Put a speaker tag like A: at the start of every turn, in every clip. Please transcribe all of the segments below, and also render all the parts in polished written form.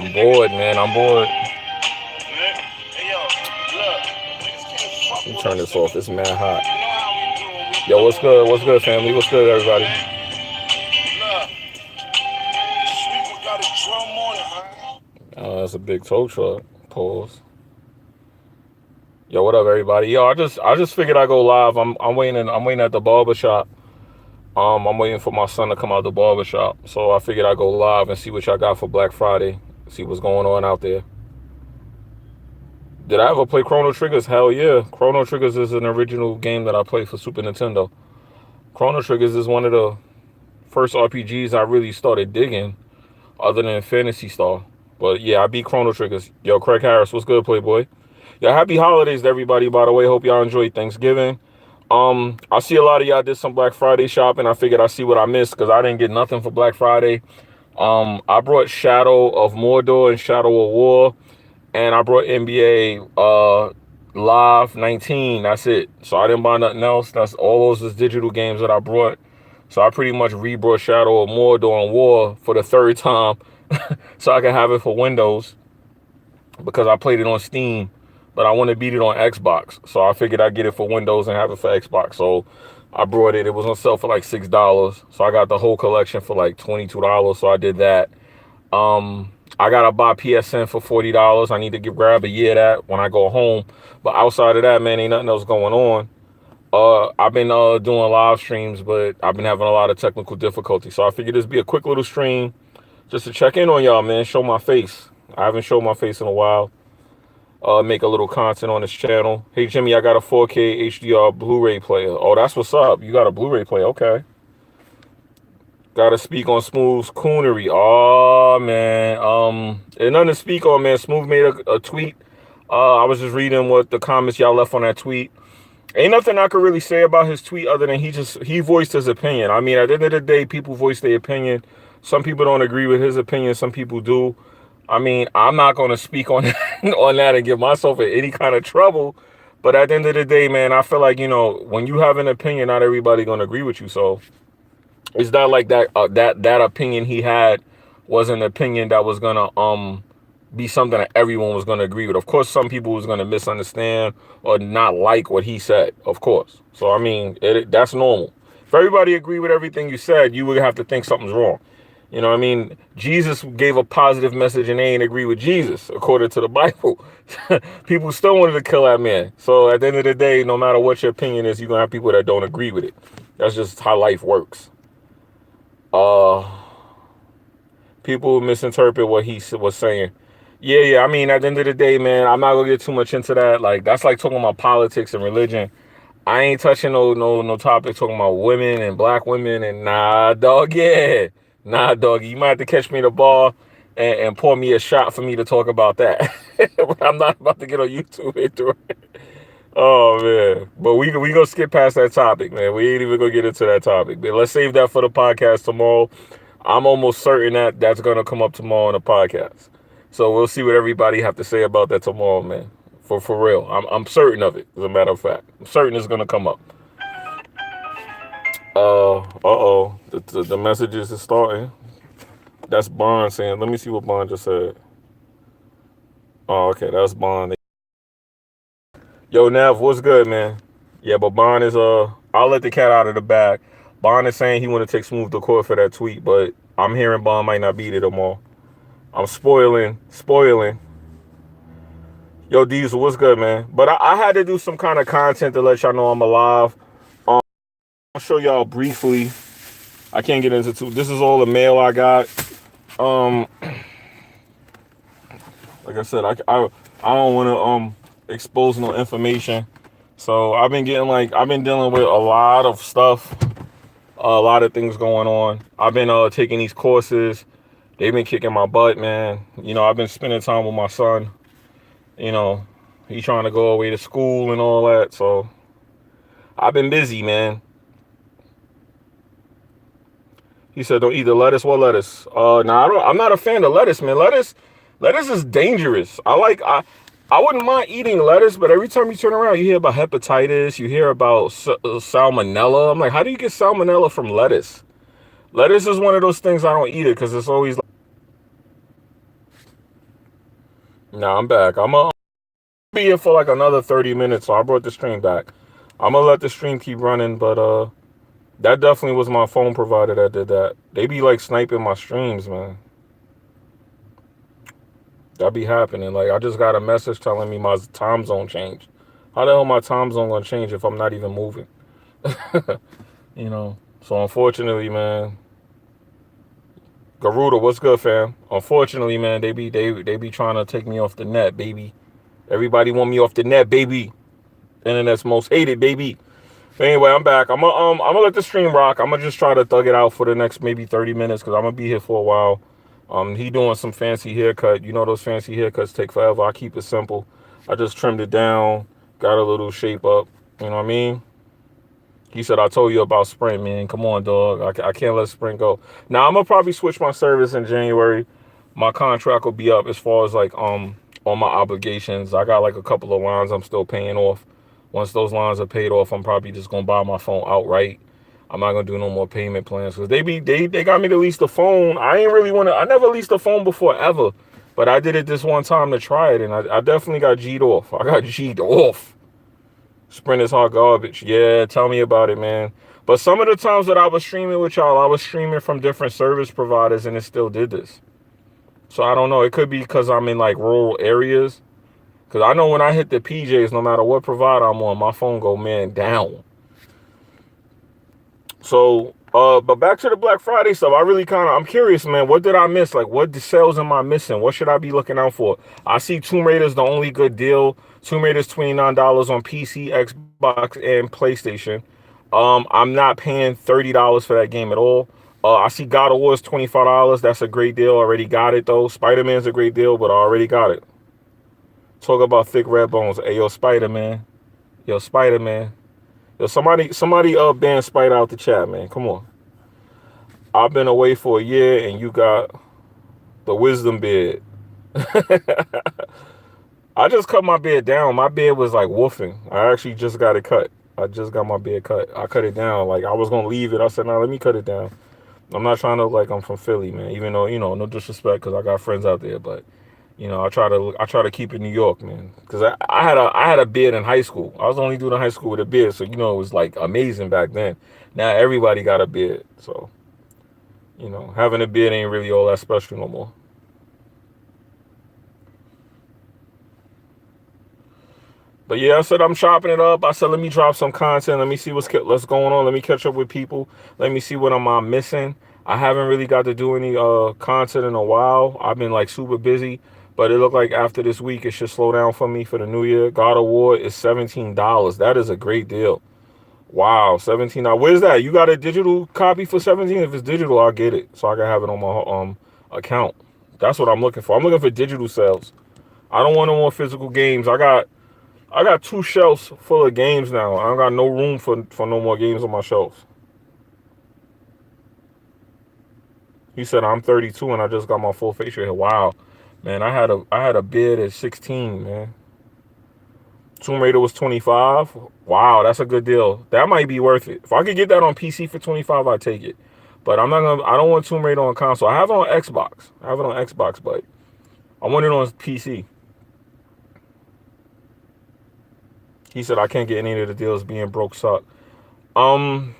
A: I'm bored, man. I'm bored. Let me turn this off. It's mad hot. Yo, what's good? What's good, family? What's good, everybody? That's a big tow truck. Pause. Yo, what up, everybody? Yo, I just figured I go live. I'm waiting at the barber shop. I'm waiting for my son to come out the barber shop. So I figured I go live and see what y'all got for Black Friday. See what's going on out there. Did I ever play Chrono Triggers? Hell yeah. Chrono Triggers is an original game that I played for Super Nintendo. Chrono Triggers is one of the first RPGs I really started digging, other than Phantasy Star. But yeah, I beat Chrono Triggers. Yo, Craig Harris, what's good, Playboy? Yeah, happy holidays to everybody, by the way. Hope y'all enjoyed Thanksgiving. I see a lot of y'all did some Black Friday shopping. I figured I see what I missed because I didn't get nothing for Black Friday. I brought Shadow of Mordor and Shadow of War, and I brought NBA Live 19. That's it. So I didn't buy nothing else. That's all those is digital games that I brought. So I pretty much re-brought Shadow of Mordor and War for the third time so I can have it for Windows because I played it on Steam, but I want to beat it on Xbox. So I figured I'd get it for Windows and have it for Xbox. So I brought it. It was on sale for like $6. So I got the whole collection for like $22. So I did that. I gotta buy PSN for $40. I need to grab a year of that when I go home. But outside of that, man, ain't nothing else going on. I've been doing live streams, but I've been having a lot of technical difficulty. So I figured this be a quick little stream just to check in on y'all, man. Show my face. I haven't showed my face in a while. Make a little content on this channel. Hey, Jimmy, I got a 4K HDR Blu-ray player. Oh, that's what's up. You got a Blu-ray player. Okay. Got to speak on Smooth's coonery. Oh, man. And nothing to speak on, man. Smooth made a tweet. I was just reading what the comments y'all left on that tweet. Ain't nothing I could really say about his tweet other than he voiced his opinion. I mean, at the end of the day, people voice their opinion. Some people don't agree with his opinion. Some people do. I mean, I'm not going to speak on on that and get myself in any kind of trouble. But at the end of the day, man, I feel like, when you have an opinion, not everybody going to agree with you. So it's not like that opinion he had was an opinion that was going to be something that everyone was going to agree with. Of course, some people was going to misunderstand or not like what he said, of course. So, I mean, that's normal. If everybody agreed with everything you said, you would have to think something's wrong. You know what I mean? Jesus gave a positive message and they ain't agree with Jesus, according to the Bible. People still wanted to kill that man. So at the end of the day, no matter what your opinion is, you're going to have people that don't agree with it. That's just how life works. People misinterpret what he was saying. Yeah. I mean, at the end of the day, man, I'm not gonna get too much into that. Like, that's like talking about politics and religion. I ain't touching no topic talking about women and black women and nah, dog. Yeah, nah, dog. You might have to catch me in the bar and pour me a shot for me to talk about that. I'm not about to get on YouTube into it. Oh man, but we gonna skip past that topic, man. We ain't even gonna get into that topic. But let's save that for the podcast tomorrow. I'm almost certain that that's gonna come up tomorrow on the podcast. So we'll see what everybody have to say about that tomorrow, man. For real, I'm certain of it. As a matter of fact, I'm certain it's gonna come up. The messages is starting. That's Bond saying. Let me see what Bond just said. Oh, okay, that's Bond. Yo, Nav, what's good, man? Yeah, but Bond is I'll let the cat out of the bag. Bond is saying he want to take Smooth to court for that tweet, but I'm hearing Bond might not beat it tomorrow. I'm spoiling. Yo, Diesel, what's good, man? But I had to do some kind of content to let y'all know I'm alive. I'll show y'all briefly. I can't get into too. This is all the mail I got. Like I said, I don't want to expose no information. So I've been dealing with a lot of stuff, a lot of things going on. I've been taking these courses. They've been kicking my butt, man. I've been spending time with my son. He's trying to go away to school and all that. So I've been busy, man. He said, don't eat the lettuce. What lettuce? I'm not a fan of lettuce, man. Lettuce is dangerous. I wouldn't mind eating lettuce, but every time you turn around, you hear about hepatitis. You hear about salmonella. I'm like, how do you get salmonella from lettuce? Lettuce is one of those things I don't eat it because it's always like, Nah, I'm back. I'm gonna be here for like another 30 minutes, so I brought the stream back. I'm gonna let the stream keep running, but that definitely was my phone provider that did that. They be like sniping my streams, man. That be happening. Like I just got a message telling me my time zone changed. How the hell my time zone gonna change if I'm not even moving? You know. So unfortunately, man, Garuda, what's good, fam? Unfortunately, man, they be trying to take me off the net, baby. Everybody want me off the net, baby. Internet's most hated, baby. But anyway, I'm back. I'm gonna let the stream rock. I'm gonna just try to thug it out for the next maybe 30 minutes because I'm gonna be here for a while. He doing some fancy haircut. You know those fancy haircuts take forever. I keep it simple. I just trimmed it down, got a little shape up. You know what I mean? He said, I told you about Sprint, man. Come on, dog. I can't let Sprint go. Now, I'm going to probably switch my service in January. My contract will be up as far as like all my obligations. I got like a couple of lines I'm still paying off. Once those lines are paid off, I'm probably just going to buy my phone outright. I'm not going to do no more payment plans because they got me to lease the phone. I ain't really want to. I never leased a phone before ever. But I did it this one time to try it, and I definitely got G'd off. I got G'd off. Sprint is hot garbage. Yeah, tell me about it, man. But some of the times that I was streaming with y'all, I was streaming from different service providers and it still did this. So I don't know. It could be because I'm in like rural areas. Because I know when I hit the PJs, no matter what provider I'm on, my phone go, man, down. So, but back to the Black Friday stuff. I'm curious, man. What did I miss? Like, what sales am I missing? What should I be looking out for? I see Tomb Raider's the only good deal. Tomb Raider's $29 on PC, Xbox, and PlayStation. I'm not paying $30 for that game at all. I see God of War's $25. That's a great deal. Already got it though. Spider-Man's a great deal, but I already got it. Talk about thick red bones. Hey, yo, Spider-Man. Yo, Spider-Man. Yo, somebody ban Spider out the chat, man. Come on. I've been away for a year and you got the wisdom beard. I just cut my beard down. My beard was like woofing. I actually just got it cut. I just got my beard cut. I cut it down. Like I was gonna leave it. I said, no, let me cut it down. I'm not trying to look like I'm from Philly, man. Even though, no disrespect, because I got friends out there, but I try to keep it New York, man. Because I had a beard in high school. I was only doing high school with a beard, so it was like amazing back then. Now everybody got a beard, so having a beard ain't really all that special no more. But yeah, I said I'm chopping it up. I said let me drop some content. Let me see what's going on. Let me catch up with people. Let me see what I'm missing. I haven't really got to do any content in a while. I've been like super busy. But it looked like after this week it should slow down for me for the new year. God of War is $17. That is a great deal. Wow, $17. Where's that? You got a digital copy for 17? If it's digital, I'll get it so I can have it on my account. That's what I'm looking for. I'm looking for digital sales. I don't want no more physical games. I got 2 shelves full of games now. I don't got no room for no more games on my shelves. He said I'm 32 and I just got my full facial hair. Wow, man, I had a beard at 16, man. Tomb Raider was 25. Wow, that's a good deal. That might be worth it. If I could get that on PC for 25, I'd take it. But I don't want Tomb Raider on console. I have it on Xbox. But I want it on PC. He said I can't get any of the deals. Being broke suck. Um,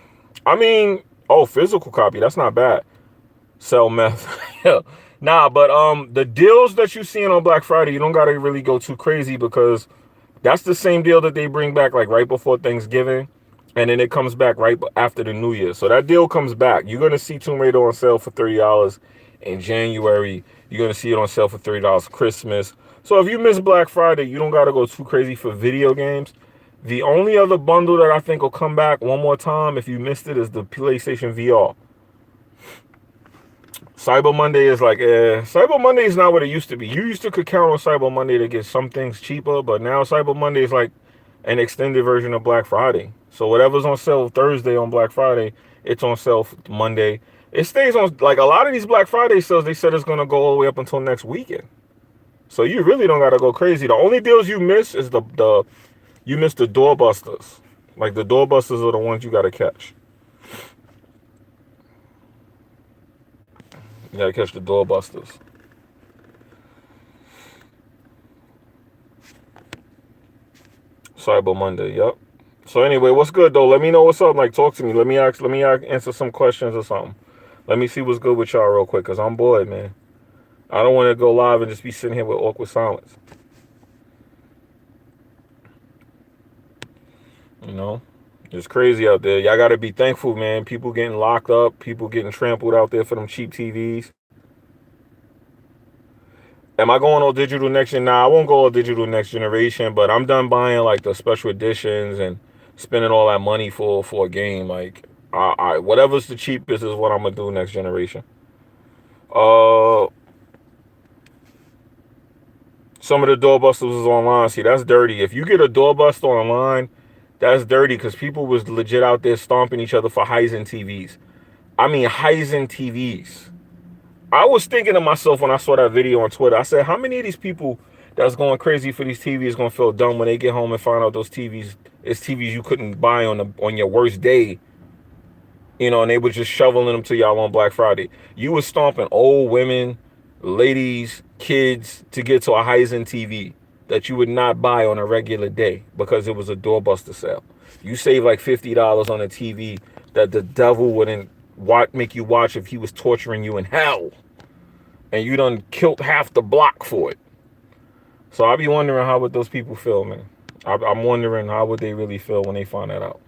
A: I mean, oh, physical copy. That's not bad. Sell meth. Yeah. Nah, but the deals that you seeing on Black Friday, you don't gotta really go too crazy because that's the same deal that they bring back like right before Thanksgiving, and then it comes back right after the New Year. So that deal comes back. You're gonna see Tomb Raider on sale for $30 in January. You're gonna see it on sale for $30 Christmas. So if you miss Black Friday, you don't gotta go too crazy for video games. The only other bundle that I think will come back one more time if you missed it is the PlayStation VR. Cyber Monday is like, Cyber Monday is not what it used to be. You used to could count on Cyber Monday to get some things cheaper, but now Cyber Monday is like an extended version of Black Friday. So whatever's on sale Thursday on Black Friday, it's on sale Monday. It stays on, like a lot of these Black Friday sales, they said it's going to go all the way up until next weekend. So you really don't got to go crazy. The only deals you miss is you miss the doorbusters. Like the doorbusters are the ones you got to catch. You got to catch the doorbusters. Cyber Monday. Yep. So anyway, what's good though? Let me know what's up. Like, talk to me. Let me answer some questions or something. Let me see what's good with y'all real quick, cause I'm bored, man. I don't want to go live and just be sitting here with awkward silence. You know, it's crazy out there. Y'all gotta be thankful, man. People getting locked up, people getting trampled out there for them cheap TVs. Am I going all digital next year? Nah, I won't go all digital next generation, but I'm done buying like the special editions and spending all that money for a game. Like, whatever's the cheapest is what I'm gonna do next generation. Uh, some of the doorbusters is online. See, that's dirty. If you get a doorbuster online, that's dirty because people was legit out there stomping each other for Heisen TVs. I mean, Heisen TVs. I was thinking to myself when I saw that video on Twitter, I said, how many of these people that's going crazy for these TVs going to feel dumb when they get home and find out those TVs is TVs you couldn't buy on your worst day, you know, and they were just shoveling them to y'all on Black Friday. You was stomping old women, ladies, kids to get to a Heisen TV that you would not buy on a regular day because it was a doorbuster sale. You save like $50 on a TV that the devil wouldn't make you watch if he was torturing you in hell. And you done killed half the block for it. So I be wondering how would those people feel, man. I'm wondering how would they really feel when they find that out.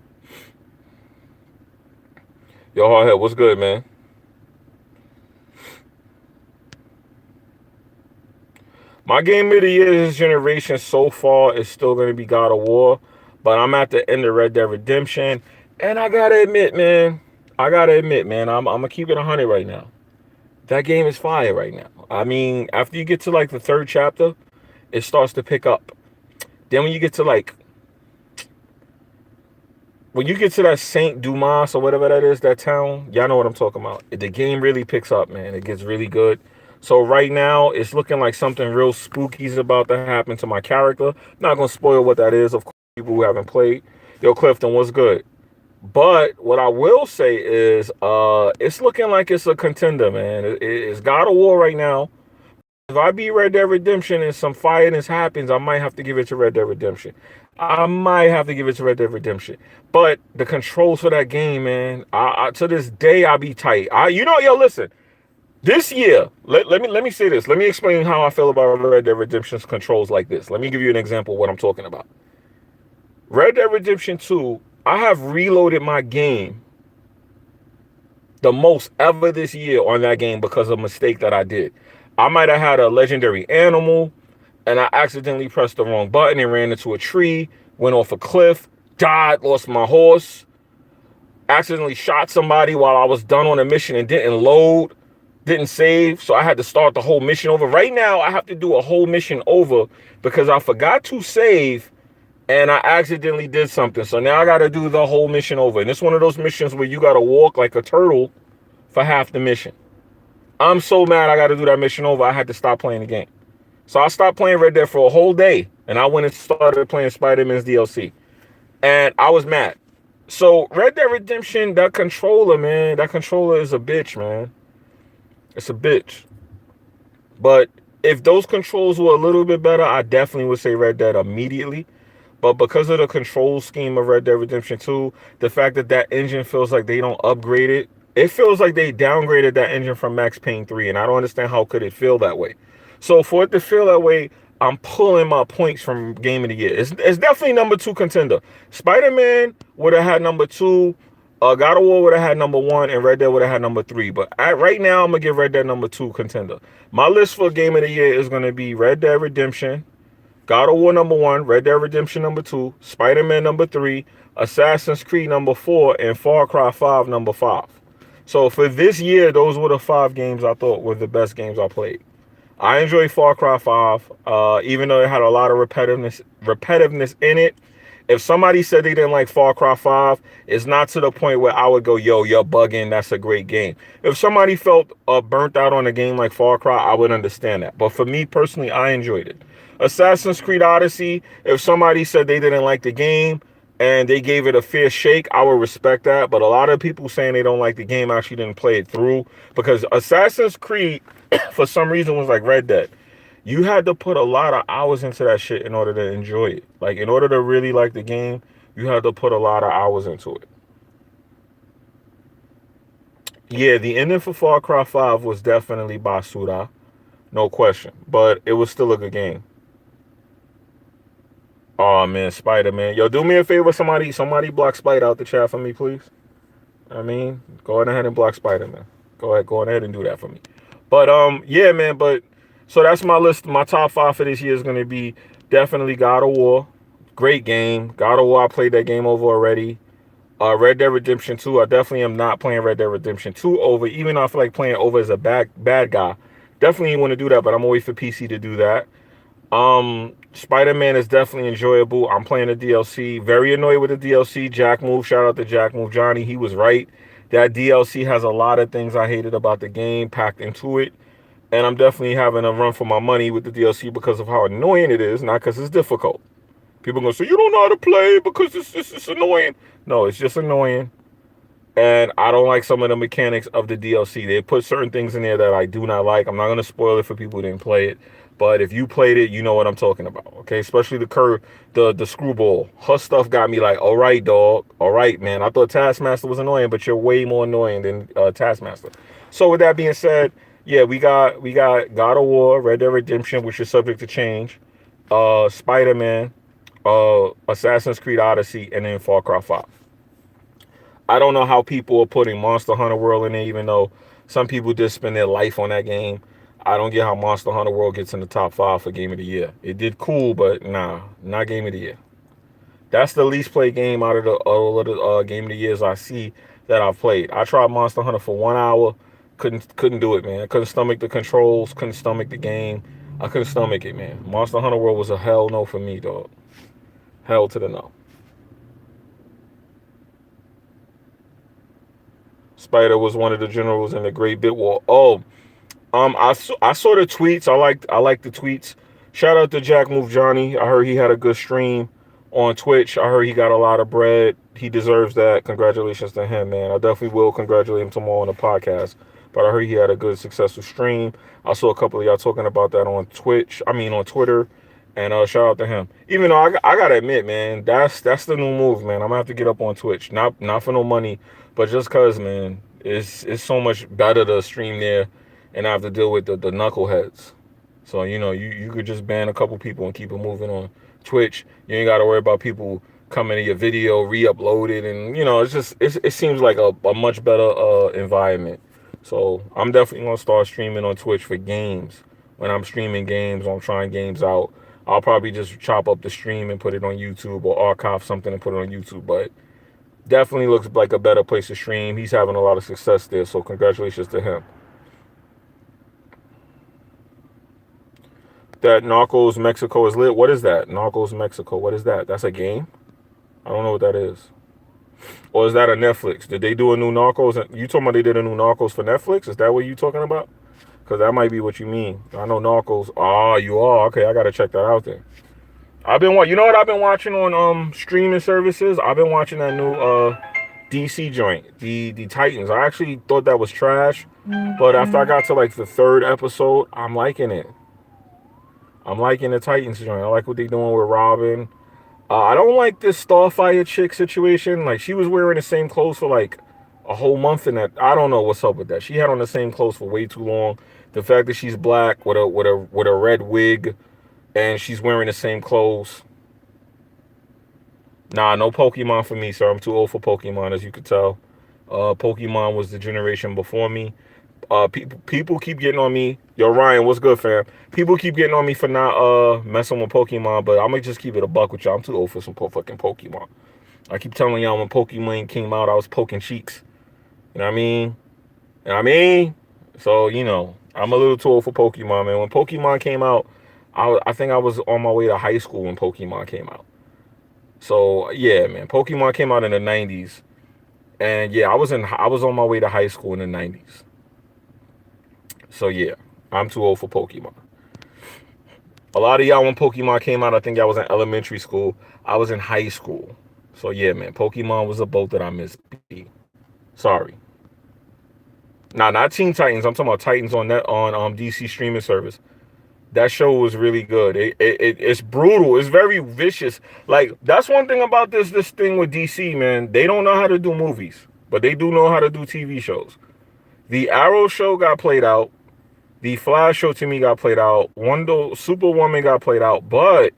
A: Yo, Hardhead, what's good, man? My game of the year this generation so far is still going to be God of War. But I'm at the end of Red Dead Redemption. And I got to admit, man, I'm going to keep it 100 right now. That game is fire right now. I mean, after you get to like the third chapter, it starts to pick up. Then when you get to that Saint Dumas or whatever that is, that town, y'all know what I'm talking about. The game really picks up, man. It gets really good. So right now, it's looking like something real spooky is about to happen to my character. Not going to spoil what that is, of course, people who haven't played. Yo, Clifton, what's good? But what I will say is, it's looking like it's a contender, man. It's God of War right now. If I beat Red Dead Redemption and some fireness happens, I might have to give it to Red Dead Redemption. But the controls for that game, man, to this day, I be tight. Yo, listen. This year, let me say this. Let me explain how I feel about Red Dead Redemption's controls like this. Let me give you an example of what I'm talking about. Red Dead Redemption 2, I have reloaded my game the most ever this year on that game because of a mistake that I did. I might have had a legendary animal and I accidentally pressed the wrong button and ran into a tree, went off a cliff, died, lost my horse, accidentally shot somebody while I was done on a mission and didn't save, so I had to start the whole mission over. Right now, I have to do a whole mission over because I forgot to save and I accidentally did something. So now I got to do the whole mission over. And it's one of those missions where you got to walk like a turtle for half the mission. I'm so mad I got to do that mission over, I had to stop playing the game. So I stopped playing Red Dead for a whole day, and I went and started playing Spider-Man's DLC. And I was mad. So Red Dead Redemption, that controller, man, that controller is a bitch, man. It's a bitch. But if those controls were a little bit better, I definitely would say Red Dead immediately. But because of the control scheme of Red Dead Redemption 2, the fact that that engine feels like they don't upgrade it, it feels like they downgraded that engine from Max Payne 3, and I don't understand how could it feel that way. So for it to feel that way, I'm pulling my points from Game of the Year. It's definitely number 2 contender. Spider-Man would have had number 2, God of War would have had number 1, and Red Dead would have had number 3. But right now, I'm going to give Red Dead number 2 contender. My list for Game of the Year is going to be Red Dead Redemption, God of War number 1, Red Dead Redemption number 2, Spider-Man number 3, Assassin's Creed number 4, and Far Cry 5 number 5. So for this year, those were the 5 games I thought were the best games I played. I enjoyed Far Cry 5, even though it had a lot of repetitiveness in it. If somebody said they didn't like Far Cry 5, it's not to the point where I would go, yo, you're bugging, that's a great game. If somebody felt burnt out on a game like Far Cry, I would understand that. But for me personally, I enjoyed it. Assassin's Creed Odyssey, if somebody said they didn't like the game and they gave it a fair shake, I would respect that. But a lot of people saying they don't like the game actually didn't play it through, because Assassin's Creed, for some reason, was like Red Dead. You had to put a lot of hours into that shit in order to enjoy it. Like, in order to really like the game, you had to put a lot of hours into it. Yeah, the ending for Far Cry 5 was definitely Basura, no question. But it was still a good game. Oh man, Spider Man. Yo, do me a favor, somebody block Spider out the chat for me, please. I mean, go ahead and block Spider Man. Go ahead and do that for me. But yeah, man. But so that's my list. My top five for this year is gonna be definitely God of War. Great game. God of War. I played that game over already. Red Dead Redemption 2. I definitely am not playing Red Dead Redemption 2 over, even though I feel like playing over as a bad guy. Definitely want to do that, but I'm gonna wait for PC to do that. Spider-Man is definitely enjoyable. I'm playing the DLC. Very annoyed with the DLC. Jack Move. Shout out to Jack Move Johnny. He was right. That DLC has a lot of things I hated about the game packed into it. And I'm definitely having a run for my money with the DLC because of how annoying it is, not because it's difficult. People are going to say, you don't know how to play because it's annoying. No, it's just annoying. And I don't like some of the mechanics of the DLC. They put certain things in there that I do not like. I'm not going to spoil it for people who didn't play it. But if you played it, you know what I'm talking about. Okay, especially the screwball. Her stuff got me like, all right, dog. All right, man. I thought Taskmaster was annoying, but you're way more annoying than Taskmaster. So with that being said, yeah, we got God of War, Red Dead Redemption, which is subject to change, Spider-Man, Assassin's Creed Odyssey, and then Far Cry 5. I don't know how people are putting Monster Hunter World in there, even though some people just spend their life on that game. I don't get how Monster Hunter World gets in the top five for Game of the Year. It did cool, but nah, not Game of the Year. That's the least played game out of the all of the Game of the Years I see that I've played. I tried Monster Hunter for 1 hour, couldn't do it, man. I couldn't stomach the controls, couldn't stomach the game. I couldn't stomach it, man. Monster Hunter World was a hell no for me, dog. Hell to the no. Spider was one of the generals in the Great Bit War. Oh, I saw the tweets. I like the tweets. Shout out to Jack Move Johnny. I heard he had a good stream on Twitch. I heard he got a lot of bread. He deserves that. Congratulations to him, man. I definitely will congratulate him tomorrow on the podcast. But I heard he had a good, successful stream. I saw a couple of y'all talking about that on Twitch. I mean, on Twitter. And shout out to him. Even though I gotta admit, man, that's the new move, man. I'm gonna have to get up on Twitch. Not for no money, but just cause, man, it's so much better to stream there and I have to deal with the knuckleheads. So, you could just ban a couple people and keep it moving on Twitch. You ain't got to worry about people coming to your video, re-upload it. And, it seems like a much better environment. So I'm definitely going to start streaming on Twitch for games. When I'm streaming games, I'm trying games out. I'll probably just chop up the stream and put it on YouTube or archive something and put it on YouTube. But definitely looks like a better place to stream. He's having a lot of success there. So congratulations to him. That Narcos Mexico is lit. What is that? Narcos Mexico. What is that? That's a game? I don't know what that is. Or is that a Netflix? Did they do a new Narcos? You talking about they did a new Narcos for Netflix? Is that what you talking about? Because that might be what you mean. I know Narcos. Ah, you are. Okay, I got to check that out then. You know what I've been watching on streaming services? I've been watching that new DC joint, the Titans. I actually thought that was trash. But after I got to like the third episode, I'm liking it. I'm liking the Titans joint. I like what they're doing with Robin. I don't like this Starfire chick situation. Like, she was wearing the same clothes for like a whole month in that. I don't know what's up with that. She had on the same clothes for way too long. The fact that she's black with a red wig and she's wearing the same clothes. Nah, no Pokemon for me, sir. I'm too old for Pokemon, as you could tell. Pokemon was the generation before me. People keep getting on me. Yo, Ryan, what's good, fam? People keep getting on me for not messing with Pokemon, but I'm gonna just keep it a buck with y'all. I'm too old for some fucking Pokemon. I keep telling y'all when Pokemon came out, I was poking cheeks. You know what I mean? You know what I mean? So, I'm a little too old for Pokemon, man. When Pokemon came out, I think I was on my way to high school when Pokemon came out. So, yeah, man. Pokemon came out in the 90s. And yeah, I was on my way to high school in the 90s. So yeah, I'm too old for Pokemon. A lot of y'all, when Pokemon came out, I think y'all was in elementary school. I was in high school. So yeah, man, Pokemon was a boat that I missed. Sorry. Nah, not Teen Titans. I'm talking about Titans on DC streaming service. That show was really good. It's brutal. It's very vicious. Like, that's one thing about this thing with DC, man. They don't know how to do movies, but they do know how to do TV shows. The Arrow show got played out. The Flash show to me got played out. Wonder Superwoman got played out. But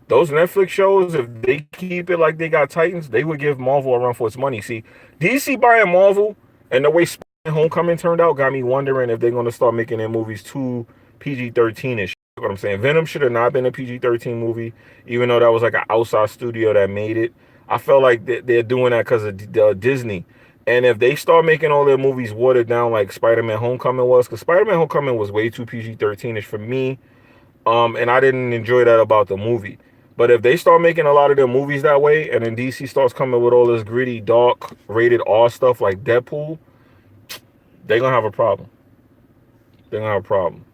A: those Netflix shows, if they keep it like they got Titans, they would give Marvel a run for its money. See, DC buying Marvel and the way Spider-Man Homecoming turned out got me wondering if they're going to start making their movies too PG-13ish. What I'm saying, Venom should have not been a PG-13 movie, even though that was like an outside studio that made it. I felt like they're doing that because of Disney. And if they start making all their movies watered down like Spider-Man Homecoming was, because Spider-Man Homecoming was way too PG-13ish for me, and I didn't enjoy that about the movie. But if they start making a lot of their movies that way, and then DC starts coming with all this gritty, dark, rated R stuff like Deadpool, they're gonna have a problem. They're gonna have a problem.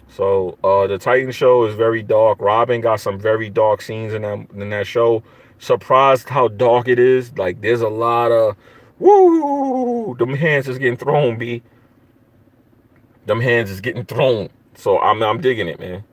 A: So the Titan show is very dark. Robin got some very dark scenes in that show. Surprised how dark it is. Like, there's a lot of woo. Them hands is getting thrown, B. Them hands is getting thrown. So I'm digging it, man.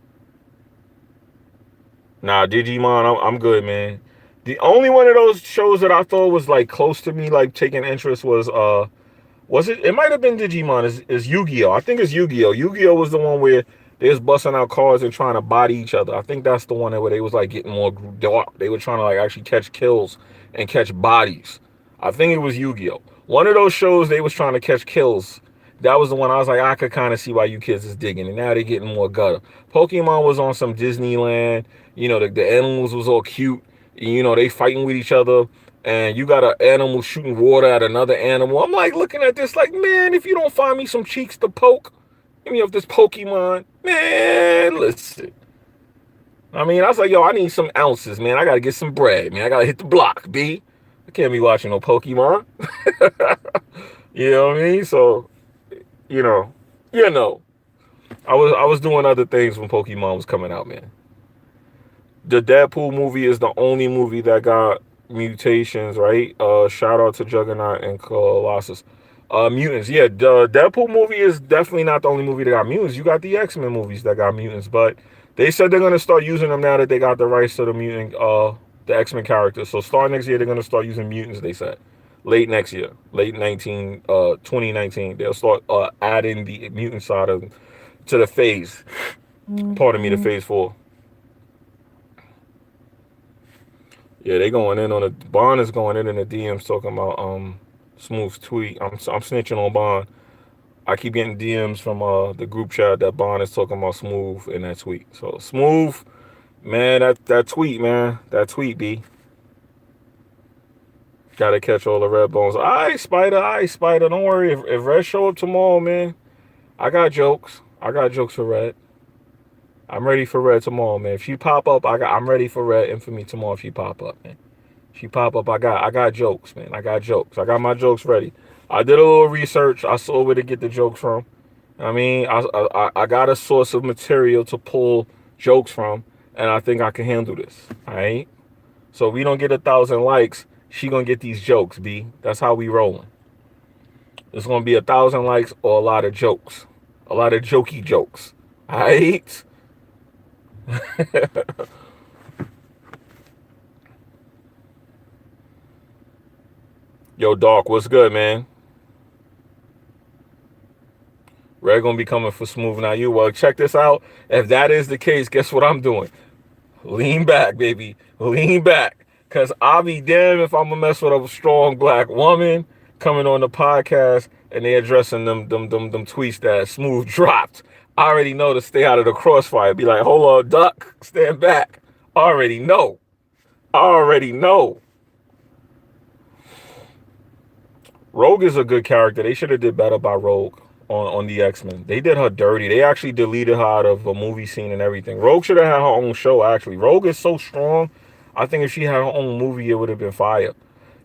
A: Nah, Digimon, I'm good, man. The only one of those shows that I thought was like close to me, like taking interest, was it? It might have been Digimon. Is Yu-Gi-Oh? I think it's Yu-Gi-Oh. Yu-Gi-Oh was the one where they was busting out cards and trying to body each other. I think that's the one where they was like getting more dark. They were trying to like actually catch kills and catch bodies. I think it was Yu-Gi-Oh. One of those shows they was trying to catch kills. That was the one I was like, I could kind of see why you kids is digging. And now they're getting more gutter. Pokemon was on some Disneyland. You know, the animals was all cute. You know, they fighting with each other. And you got an animal shooting water at another animal. I'm like looking at this like, man, if you don't find me some cheeks to poke, give me up this Pokemon. Man, listen. I mean, I was like, yo, I need some ounces, man. I got to get some bread, man. I got to hit the block, B. I can't be watching no Pokemon. You know what I mean? So, you know, I was doing other things when Pokemon was coming out, man. The Deadpool movie is the only movie that got mutations, right? Shout out to Juggernaut and Colossus. Mutants, yeah. The Deadpool movie is definitely not the only movie that got mutants. You got the X-Men movies that got mutants, but they said they're gonna start using them now that they got the rights to the X-Men characters. So starting next year, they're gonna start using mutants. They said late next year, 2019, they'll start adding the mutant side of to the phase. Pardon me, the phase 4. Yeah, they going in on Bond is going in the DMs talking about Smooth's tweet. I'm snitching on Bond. I keep getting DMs from the group chat that Bond is talking about Smooth in that tweet. So Smooth, man, that tweet, man, that tweet, B. Gotta catch all the red bones. All right, Spider. Don't worry. If Red show up tomorrow, man, I got jokes. I got jokes for Red. I'm ready for Red tomorrow, man. If she pop up, I'm ready for Red Infamy tomorrow. If she pop up, man. If she pop up, I got jokes, man. I got jokes. I got my jokes ready. I did a little research. I saw where to get the jokes from. I mean, I got a source of material to pull jokes from, and I think I can handle this. All right. So if we don't get 1,000 likes, she gonna get these jokes, B. That's how we rolling. It's gonna be 1,000 likes or a lot of jokes, a lot of jokey jokes. All right. Yo, Doc, what's good, man? Red gonna be coming for Smooth now. You well, check this out. If that is the case, guess what I'm doing? Lean back, baby. Lean back. Cause I'll be damned if I'm gonna mess with a strong black woman coming on the podcast and they addressing them tweets that Smooth dropped. I already know to stay out of the crossfire. Be like, hold on, duck, stand back. I already know. Rogue is a good character. They should have did better by Rogue on the X-Men. They did her dirty. They actually deleted her out of a movie scene and everything. Rogue should have had her own show, actually. Rogue is so strong. I think if she had her own movie, it would have been fire.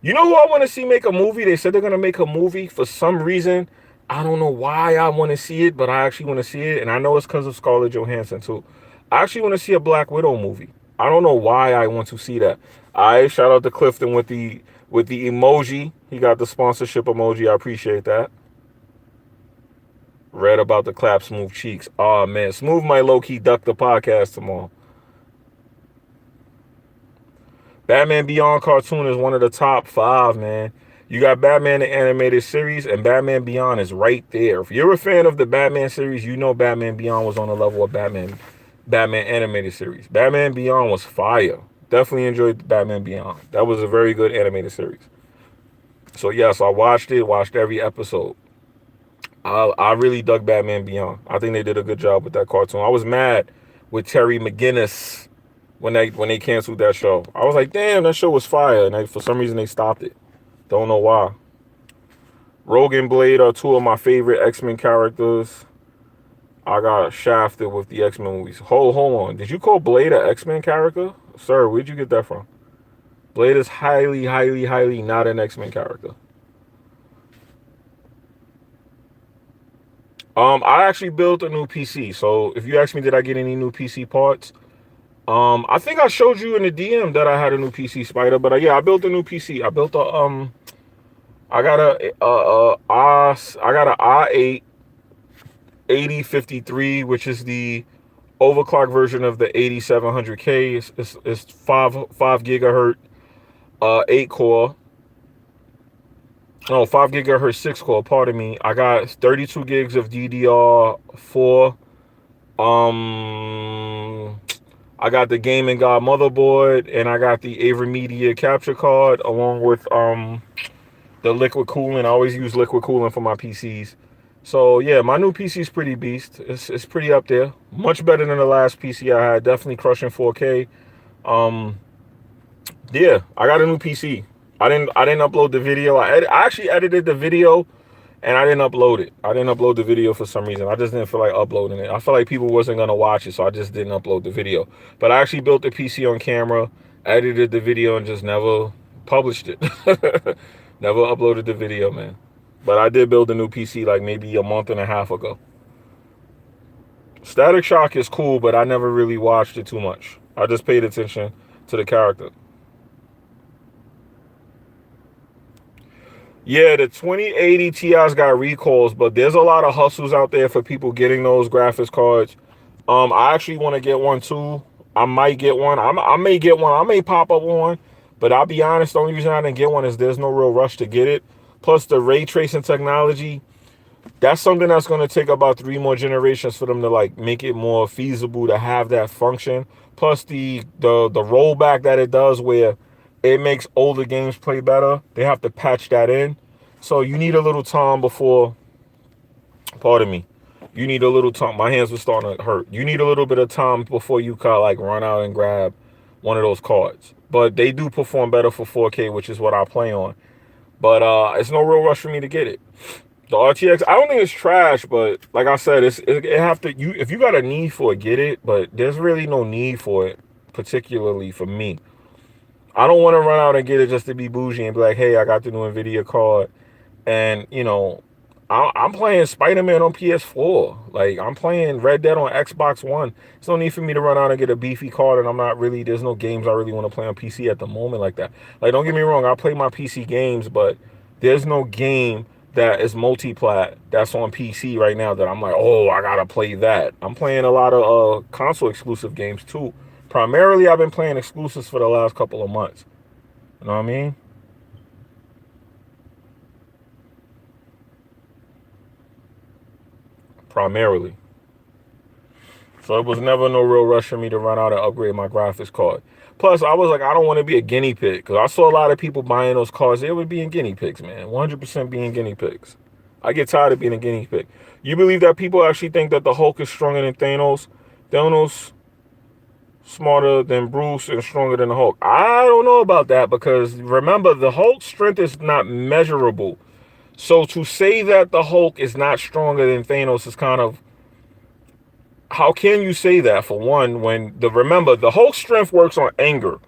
A: You know who I want to see make a movie? They said they're going to make a movie for some reason. I don't know why I want to see it, but I actually want to see it. And I know it's because of Scarlett Johansson, too. I actually want to see a Black Widow movie. I don't know why I want to see that. Shout out to Clifton with the emoji. He got the sponsorship emoji. I appreciate that. Read about the clap Smooth cheeks. Oh man, Smooth might low key duck the podcast tomorrow. Batman Beyond cartoon is one of the top 5, man. You got Batman the animated series, and Batman Beyond is right there. If you're a fan of the Batman series, you know Batman Beyond was on the level of Batman animated series. Batman Beyond was fire. Definitely enjoyed Batman Beyond. That was a very good animated series. So yes, I watched it, watched every episode. I really dug Batman Beyond. I think they did a good job with that cartoon. I was mad with Terry McGinnis when they canceled that show. I was like, damn, that show was fire, and for some reason they stopped it. Don't know why. Rogue and Blade are 2 of my favorite X-Men characters. I got shafted with the X-Men movies. Hold on. Did you call Blade an X-Men character? Sir, where'd you get that from? Blade is highly, highly, highly not an X-Men character. I actually built a new PC. So if you ask me, did I get any new PC parts? I think I showed you in the DM that I had a new PC, Spider. But yeah, I built a new PC. I built I got a i8 8053, which is the overclock version of the 8700K. It's 5 gigahertz, 8 core. Oh, 5 gigahertz 6 core, pardon me. I got 32 gigs of DDR4. I got the Gaming God motherboard, and I got the Avery Media capture card along with the liquid cooling. I always use liquid cooling for my PCs. So yeah, my new PC is pretty beast. It's pretty up there. Much better than the last PC I had. Definitely crushing 4K. Yeah, I got a new PC. I didn't upload the video. I actually edited the video, and I didn't upload it. I didn't upload the video for some reason. I just didn't feel like uploading it. I felt like people wasn't gonna watch it, so I just didn't upload the video. But I actually built the PC on camera, edited the video, and just never published it. Never uploaded the video, man. But I did build a new PC like maybe a month and a half ago. Static Shock is cool, but I never really watched it too much. I just paid attention to the character. Yeah, the 2080 Ti's got recalls, but there's a lot of hustles out there for people getting those graphics cards. I actually want to get one too. I might get one. I may get one. I may pop up one. But I'll be honest, the only reason I didn't get one is there's no real rush to get it. Plus the ray tracing technology, that's something that's going to take about 3 more generations for them to like make it more feasible to have that function. Plus the rollback that it does where it makes older games play better. They have to patch that in. So you need a little time before, pardon me, you need a little time. My hands were starting to hurt. You need a little bit of time before you can like run out and grab one of those cards. But they do perform better for 4K, which is what I play on. But it's no real rush for me to get it. The RTX, I don't think it's trash, but like I said, if you got a need for it, get it. But there's really no need for it, particularly for me. I don't want to run out and get it just to be bougie and be like, hey, I got the new NVIDIA card. And, you know, I'm playing Spider-Man on PS4. Like, I'm playing Red Dead on Xbox One. There's no need for me to run out and get a beefy card, and there's no games I really want to play on PC at the moment like that. Like, don't get me wrong, I play my PC games, but there's no game that is multi-plat that's on PC right now that I'm like, oh, I gotta play that. I'm playing a lot of console exclusive games too. Primarily, I've been playing exclusives for the last couple of months. You know what I mean? Primarily. So it was never no real rush for me to run out and upgrade my graphics card. Plus, I was like, I don't want to be a guinea pig. Because I saw a lot of people buying those cards. They were being guinea pigs, man. 100% being guinea pigs. I get tired of being a guinea pig. You believe that people actually think that the Hulk is stronger than Thanos? Thanos smarter than Bruce and stronger than the Hulk. I don't know about that because remember, the Hulk's strength is not measurable. So to say that the Hulk is not stronger than Thanos is kind of, how can you say that for one when remember the Hulk's strength works on anger.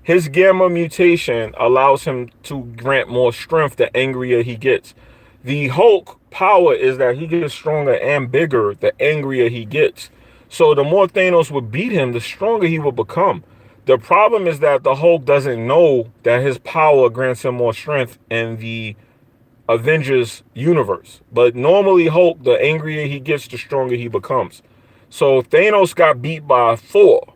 A: His gamma mutation allows him to grant more strength the angrier he gets. The Hulk power is that he gets stronger and bigger the angrier he gets. So the more Thanos would beat him, the stronger he would become. The problem is that the Hulk doesn't know that his power grants him more strength and the Avengers universe. But normally Hulk, the angrier he gets, the stronger he becomes. So Thanos got beat by Thor.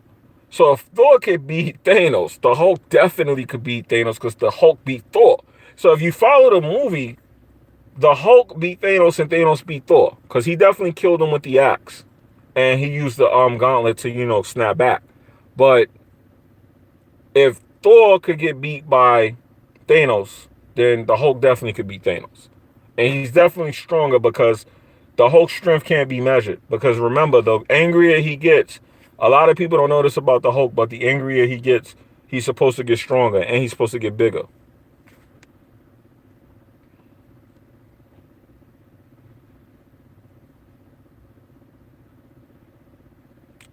A: So if Thor could beat Thanos, the Hulk definitely could beat Thanos because the Hulk beat Thor. So if you follow the movie, the Hulk beat Thanos and Thanos beat Thor because he definitely killed him with the axe. And he used the gauntlet to, snap back. But if Thor could get beat by Thanos, then the Hulk definitely could beat Thanos. And he's definitely stronger because the Hulk's strength can't be measured. Because remember, the angrier he gets, a lot of people don't know this about the Hulk, but the angrier he gets, he's supposed to get stronger and he's supposed to get bigger.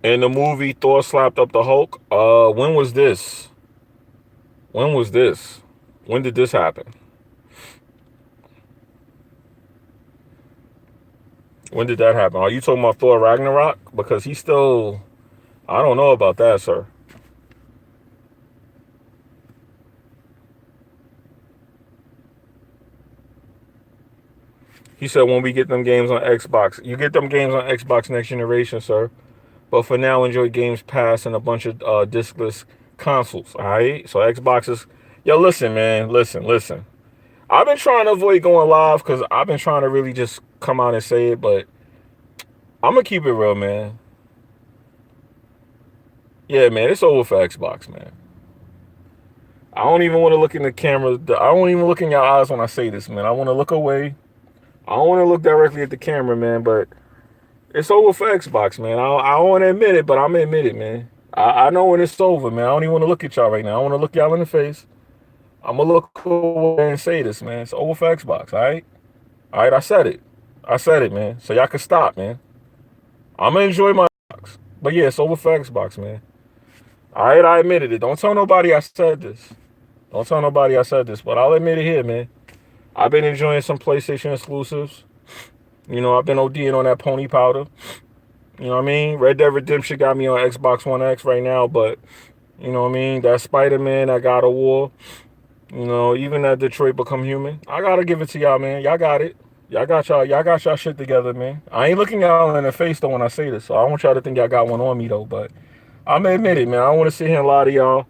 A: In the movie, Thor slapped up the Hulk. When was this? When was this? When did this happen? When did that happen? Are you talking about Thor Ragnarok? Because he's still... I don't know about that, sir. He said when we get them games on Xbox. You get them games on Xbox next generation, sir. But for now, enjoy Games Pass and a bunch of discless consoles, all right? So Xbox is... Yo, listen, man. Listen. I've been trying to avoid going live because I've been trying to really just come out and say it, but I'm going to keep it real, man. Yeah, man, it's over for Xbox, man. I don't even want to look in the camera. I don't even look in your eyes when I say this, man. I want to look away. I don't want to look directly at the camera, man, but it's over for Xbox, man. I don't want to admit it, but I'm going to admit it, man. I know when it's over, man. I don't even want to look at y'all right now. I want to look y'all in the face. I'm going to look away and say this, man. It's over for Xbox, all right? All right, I said it. I said it, man. So y'all can stop, man. I'm going to enjoy my Xbox. But yeah, it's over for Xbox, man. All right, I admitted it. Don't tell nobody I said this. Don't tell nobody I said this, but I'll admit it here, man. I've been enjoying some PlayStation exclusives. I've been ODing on that pony powder. You know what I mean? Red Dead Redemption got me on Xbox One X right now, but, you know what I mean? That Spider-Man, that God of War, even that Detroit Become Human. I got to give it to y'all, man. Y'all got it. Y'all got y'all shit together, man. I ain't looking y'all in the face, though, when I say this, so I don't want y'all to think y'all got one on me, though, but I'm going to admit it, man. I don't want to sit here and lie to y'all,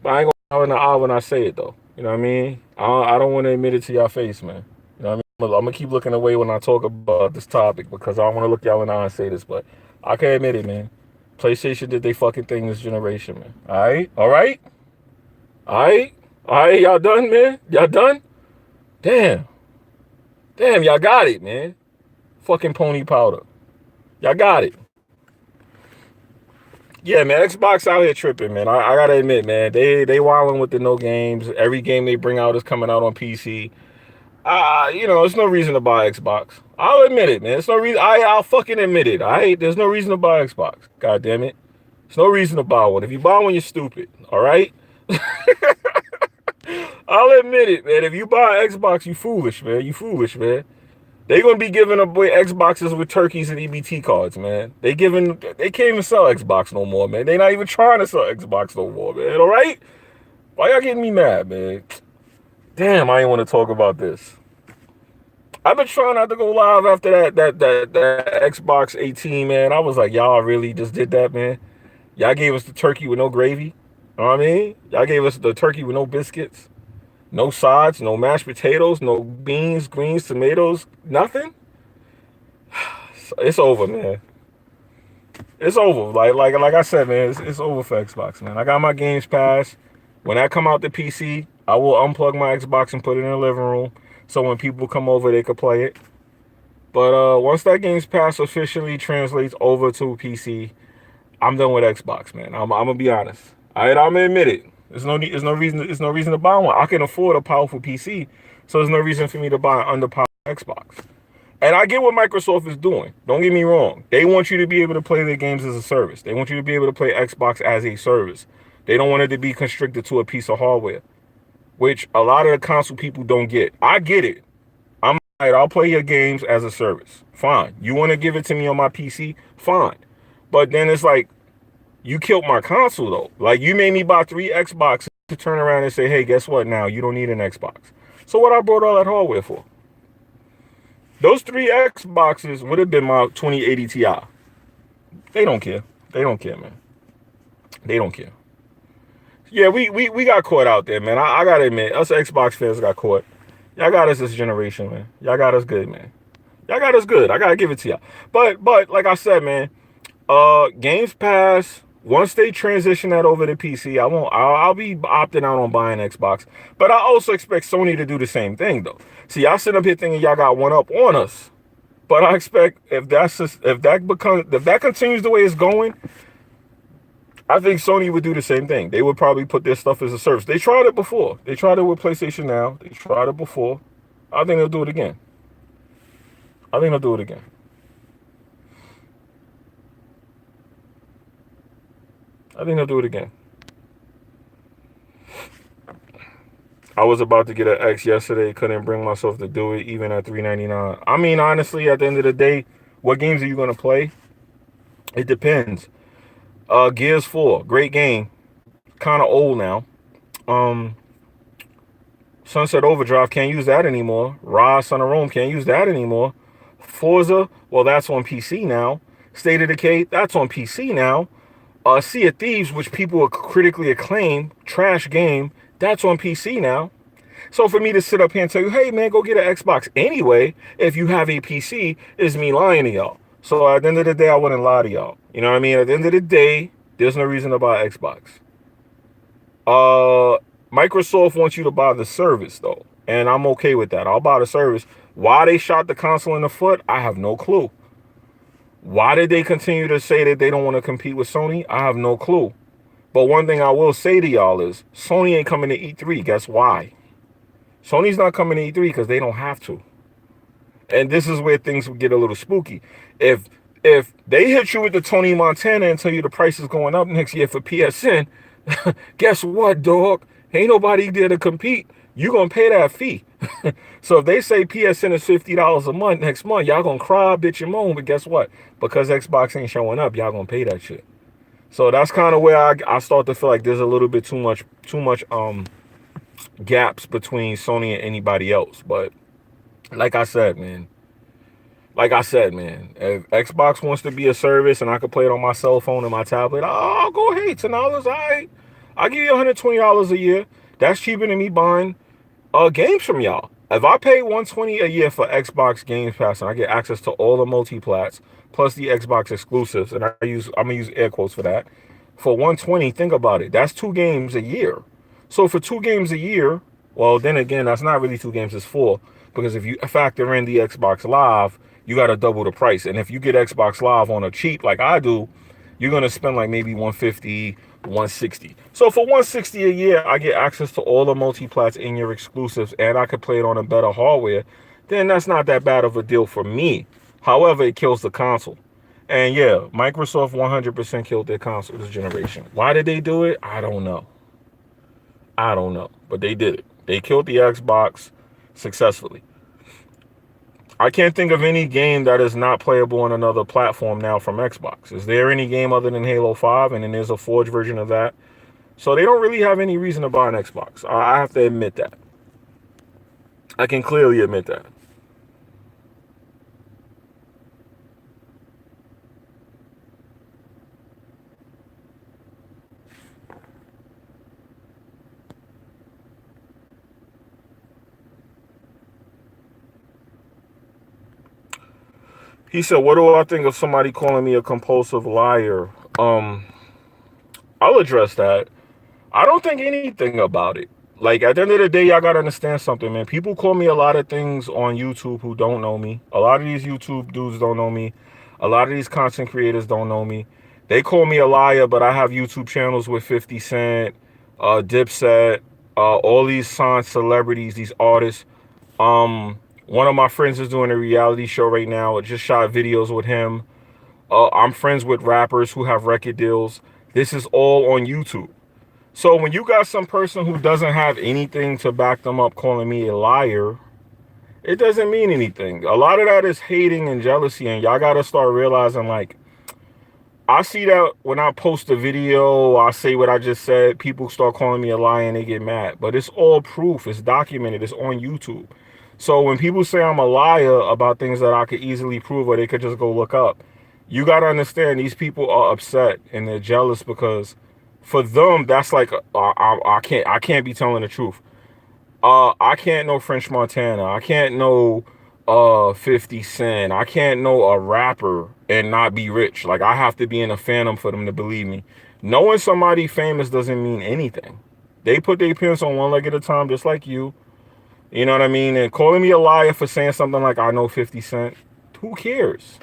A: but I ain't going to lie in the eye when I say it, though. You know what I mean? I don't want to admit it to y'all face, man. You know what I mean? I'm going to keep looking away when I talk about this topic because I don't want to look y'all in the eye and say this, but I can admit it, man. PlayStation did they fucking thing this generation, man. All right? All right? All right? All right, y'all done, man? Y'all done? Damn, y'all got it, man. Fucking pony powder. Y'all got it. Yeah, man, Xbox out here tripping, man. I gotta admit, man, they wilding with the no games. Every game they bring out is coming out on PC. There's no reason to buy Xbox. I'll admit it, man. It's no reason. I'll fucking admit it. There's no reason to buy Xbox. God damn it. There's no reason to buy one. If you buy one, you're stupid. All right? I'll admit it, man. If you buy Xbox, you foolish, man. You foolish, man. They gonna be giving away Xboxes with turkeys and EBT cards, man. They can't even sell Xbox no more, man. They not even trying to sell Xbox no more, man. All right? Why y'all getting me mad, man? Damn, I ain't want to talk about this. I've been trying not to go live after that Xbox 18, man. I was like, y'all really just did that, man. Y'all gave us the turkey with no gravy. You know what I mean? Y'all gave us the turkey with no biscuits, no sides, no mashed potatoes, no beans, greens, tomatoes, nothing. It's over, man. It's over. Like I said, man, it's over for Xbox, man. I got my Games Pass. When I come out the PC, I will unplug my Xbox and put it in the living room so when people come over, they can play it. But once that Games Pass officially translates over to PC, I'm done with Xbox, man. I'm gonna be honest. I'm gonna admit it. There's no reason to buy one. I can afford a powerful PC, so there's no reason for me to buy an underpowered Xbox. And I get what Microsoft is doing. Don't get me wrong. They want you to be able to play their games as a service. They want you to be able to play Xbox as a service. They don't want it to be constricted to a piece of hardware, which a lot of the console people don't get. I get it. I'm like, I'll play your games as a service. Fine. You want to give it to me on my PC? Fine. But then it's like, you killed my console, though. Like, you made me buy 3 Xboxes to turn around and say, hey, guess what now? You don't need an Xbox. So what I bought all that hardware for? Those three Xboxes would have been my 2080 Ti. They don't care. They don't care, man. They don't care. Yeah, we got caught out there, man. I gotta admit, us Xbox fans got caught. Y'all got us this generation, man. Y'all got us good, man. Y'all got us good. I gotta give it to y'all. But like I said, man, Games Pass. Once they transition that over to PC, I won't. I'll be opting out on buying Xbox. But I also expect Sony to do the same thing, though. See, y'all sit up here thinking y'all got one up on us, but I expect if that continues the way it's going, I think Sony would do the same thing. They would probably put their stuff as a service. They tried it before. They tried it with PlayStation Now. They tried it before. I think they'll do it again. I think they'll do it again. I think they'll do it again. I was about to get an X yesterday. Couldn't bring myself to do it, even at $399. I mean, honestly, at the end of the day, what games are you going to play? It depends. Gears 4, great game. Kind of old now. Sunset Overdrive, can't use that anymore. Rise, Son of Rome, can't use that anymore. Forza, well, that's on PC now. State of Decay, that's on PC now. Sea of Thieves, which people are critically acclaimed, trash game, that's on PC now. So for me to sit up here and tell you, hey man, go get an Xbox anyway, if you have a PC, is me lying to y'all. So at the end of the day, I wouldn't lie to y'all. You know what I mean? At the end of the day, there's no reason to buy Xbox. Microsoft wants you to buy the service though, and I'm okay with that. I'll buy the service. Why they shot the console in the foot, I have no clue. Why did they continue to say that they don't want to compete with Sony? I have no clue. But one thing I will say to y'all is Sony ain't coming to E3. Guess why? Sony's not coming to E3 because they don't have to. And this is where things will get a little spooky. If they hit you with the Tony Montana and tell you the price is going up next year for PSN, guess what, dog? Ain't nobody there to compete. You gonna pay that fee. So if they say PSN is $50 a month next month, y'all gonna cry, bitch, and moan. But guess what? Because Xbox ain't showing up, y'all gonna pay that shit. So that's kind of where I start to feel like there's a little bit too much gaps between Sony and anybody else. But like I said, man, if Xbox wants to be a service and I can play it on my cell phone and my tablet, I'll go ahead. $10, all right. I'll give you $120 a year. That's cheaper than me buying games from y'all. If I pay $120 a year for Xbox Game Pass and I get access to all the multiplats plus the Xbox exclusives, and I'm gonna use air quotes for that, for $120, think about it. That's 2 games a year. So for 2 games a year, well, then again, that's not really 2 games, it's 4. Because if you factor in the Xbox Live, you got to double the price. And if you get Xbox Live on a cheap like I do, you're going to spend like maybe $150, $160. So for $160 a year, I get access to all the multiplats in your exclusives, and I could play it on a better hardware. Then that's not that bad of a deal for me. However, it kills the console. And yeah, Microsoft 100% killed their console this generation. Why did they do it? I don't know. But they did it. They killed the Xbox successfully. I can't think of any game that is not playable on another platform now from Xbox. Is there any game other than Halo 5? And then there's a Forge version of that. So they don't really have any reason to buy an Xbox. I have to admit that. I can clearly admit that. He said, what do I think of somebody calling me a compulsive liar? I'll address that. I don't think anything about it. Like, at the end of the day, y'all got to understand something, man. People call me a lot of things on YouTube who don't know me. A lot of these YouTube dudes don't know me. A lot of these content creators don't know me. They call me a liar, but I have YouTube channels with 50 Cent, Dipset, all these signed celebrities, these artists. One of my friends is doing a reality show right now. I just shot videos with him. I'm friends with rappers who have record deals. This is all on YouTube. So when you got some person who doesn't have anything to back them up calling me a liar, it doesn't mean anything. A lot of that is hating and jealousy, and y'all got to start realizing, like, I see that when I post a video, I say what I just said, people start calling me a liar and they get mad. But it's all proof. It's documented. It's on YouTube. So when people say I'm a liar about things that I could easily prove or they could just go look up, you got to understand these people are upset and they're jealous because for them that's like I can't be telling the truth. I can't know French Montana. I can't know 50 Cent. I can't know a rapper and not be rich. Like I have to be in a fandom for them to believe me. Knowing somebody famous doesn't mean anything. They put their pants on one leg at a time, just like you. You know what I mean? And calling me a liar for saying something like I know 50 Cent, who cares?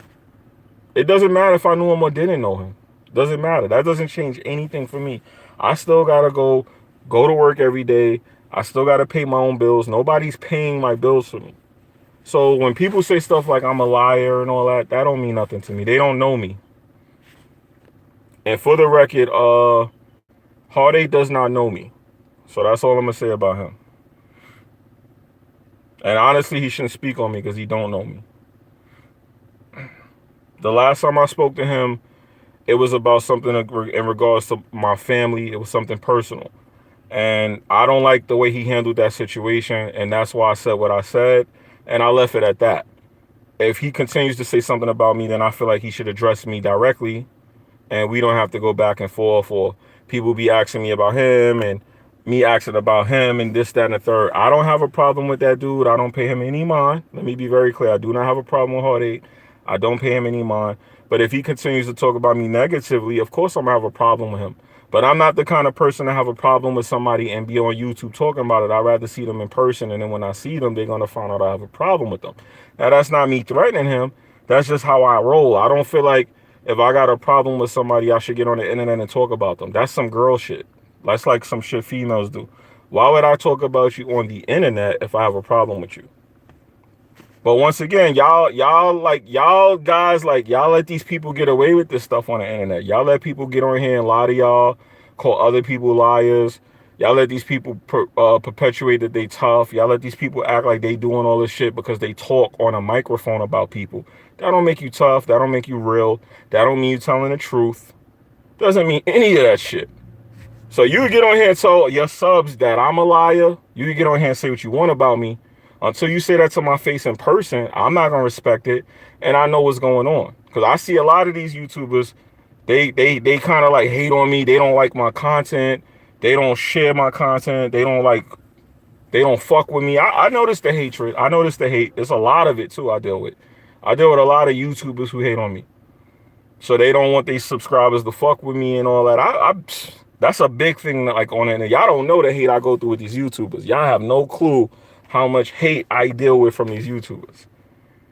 A: It doesn't matter if I knew him or didn't know him. Doesn't matter. That doesn't change anything for me. I still gotta go to work every day. I still gotta pay my own bills. Nobody's paying my bills for me. So when people say stuff like I'm a liar and all that, that don't mean nothing to me. They don't know me. And for the record, Heartache does not know me. So that's all I'm gonna say about him. And honestly, he shouldn't speak on me because he don't know me. The last time I spoke to him, it was about something in regards to my family. It was something personal. And I don't like the way he handled that situation. And that's why I said what I said. And I left it at that. If he continues to say something about me, then I feel like he should address me directly. And we don't have to go back and forth or people be asking me about him and me asking about him and this, that, and the third. I don't have a problem with that dude. I don't pay him any mind. Let me be very clear. I do not have a problem with Heartache. I don't pay him any mind. But if he continues to talk about me negatively, of course I'm going to have a problem with him. But I'm not the kind of person to have a problem with somebody and be on YouTube talking about it. I'd rather see them in person. And then when I see them, they're going to find out I have a problem with them. Now, that's not me threatening him. That's just how I roll. I don't feel like if I got a problem with somebody, I should get on the internet and talk about them. That's some girl shit. That's like some shit females do. Why would I talk about you on the internet if I have a problem with you? But once again, y'all guys, y'all let these people get away with this stuff on the internet. Y'all let people get on here and lie to y'all, call other people liars. Y'all let these people perpetuate that they tough. Y'all let these people act like they doing all this shit because they talk on a microphone about people. That don't make you tough. That don't make you real. That don't mean you telling the truth. Doesn't mean any of that shit. So you get on here and tell your subs that I'm a liar. You get on here and say what you want about me. Until you say that to my face in person, I'm not going to respect it. And I know what's going on. Because I see a lot of these YouTubers, they kind of like hate on me. They don't like my content. They don't share my content. They don't fuck with me. I notice the hatred. I notice the hate. There's a lot of it too I deal with. I deal with a lot of YouTubers who hate on me. So they don't want their subscribers to fuck with me and all that. That's a big thing like on it. Y'all don't know the hate I go through with these YouTubers. Y'all have no clue how much hate I deal with from these YouTubers.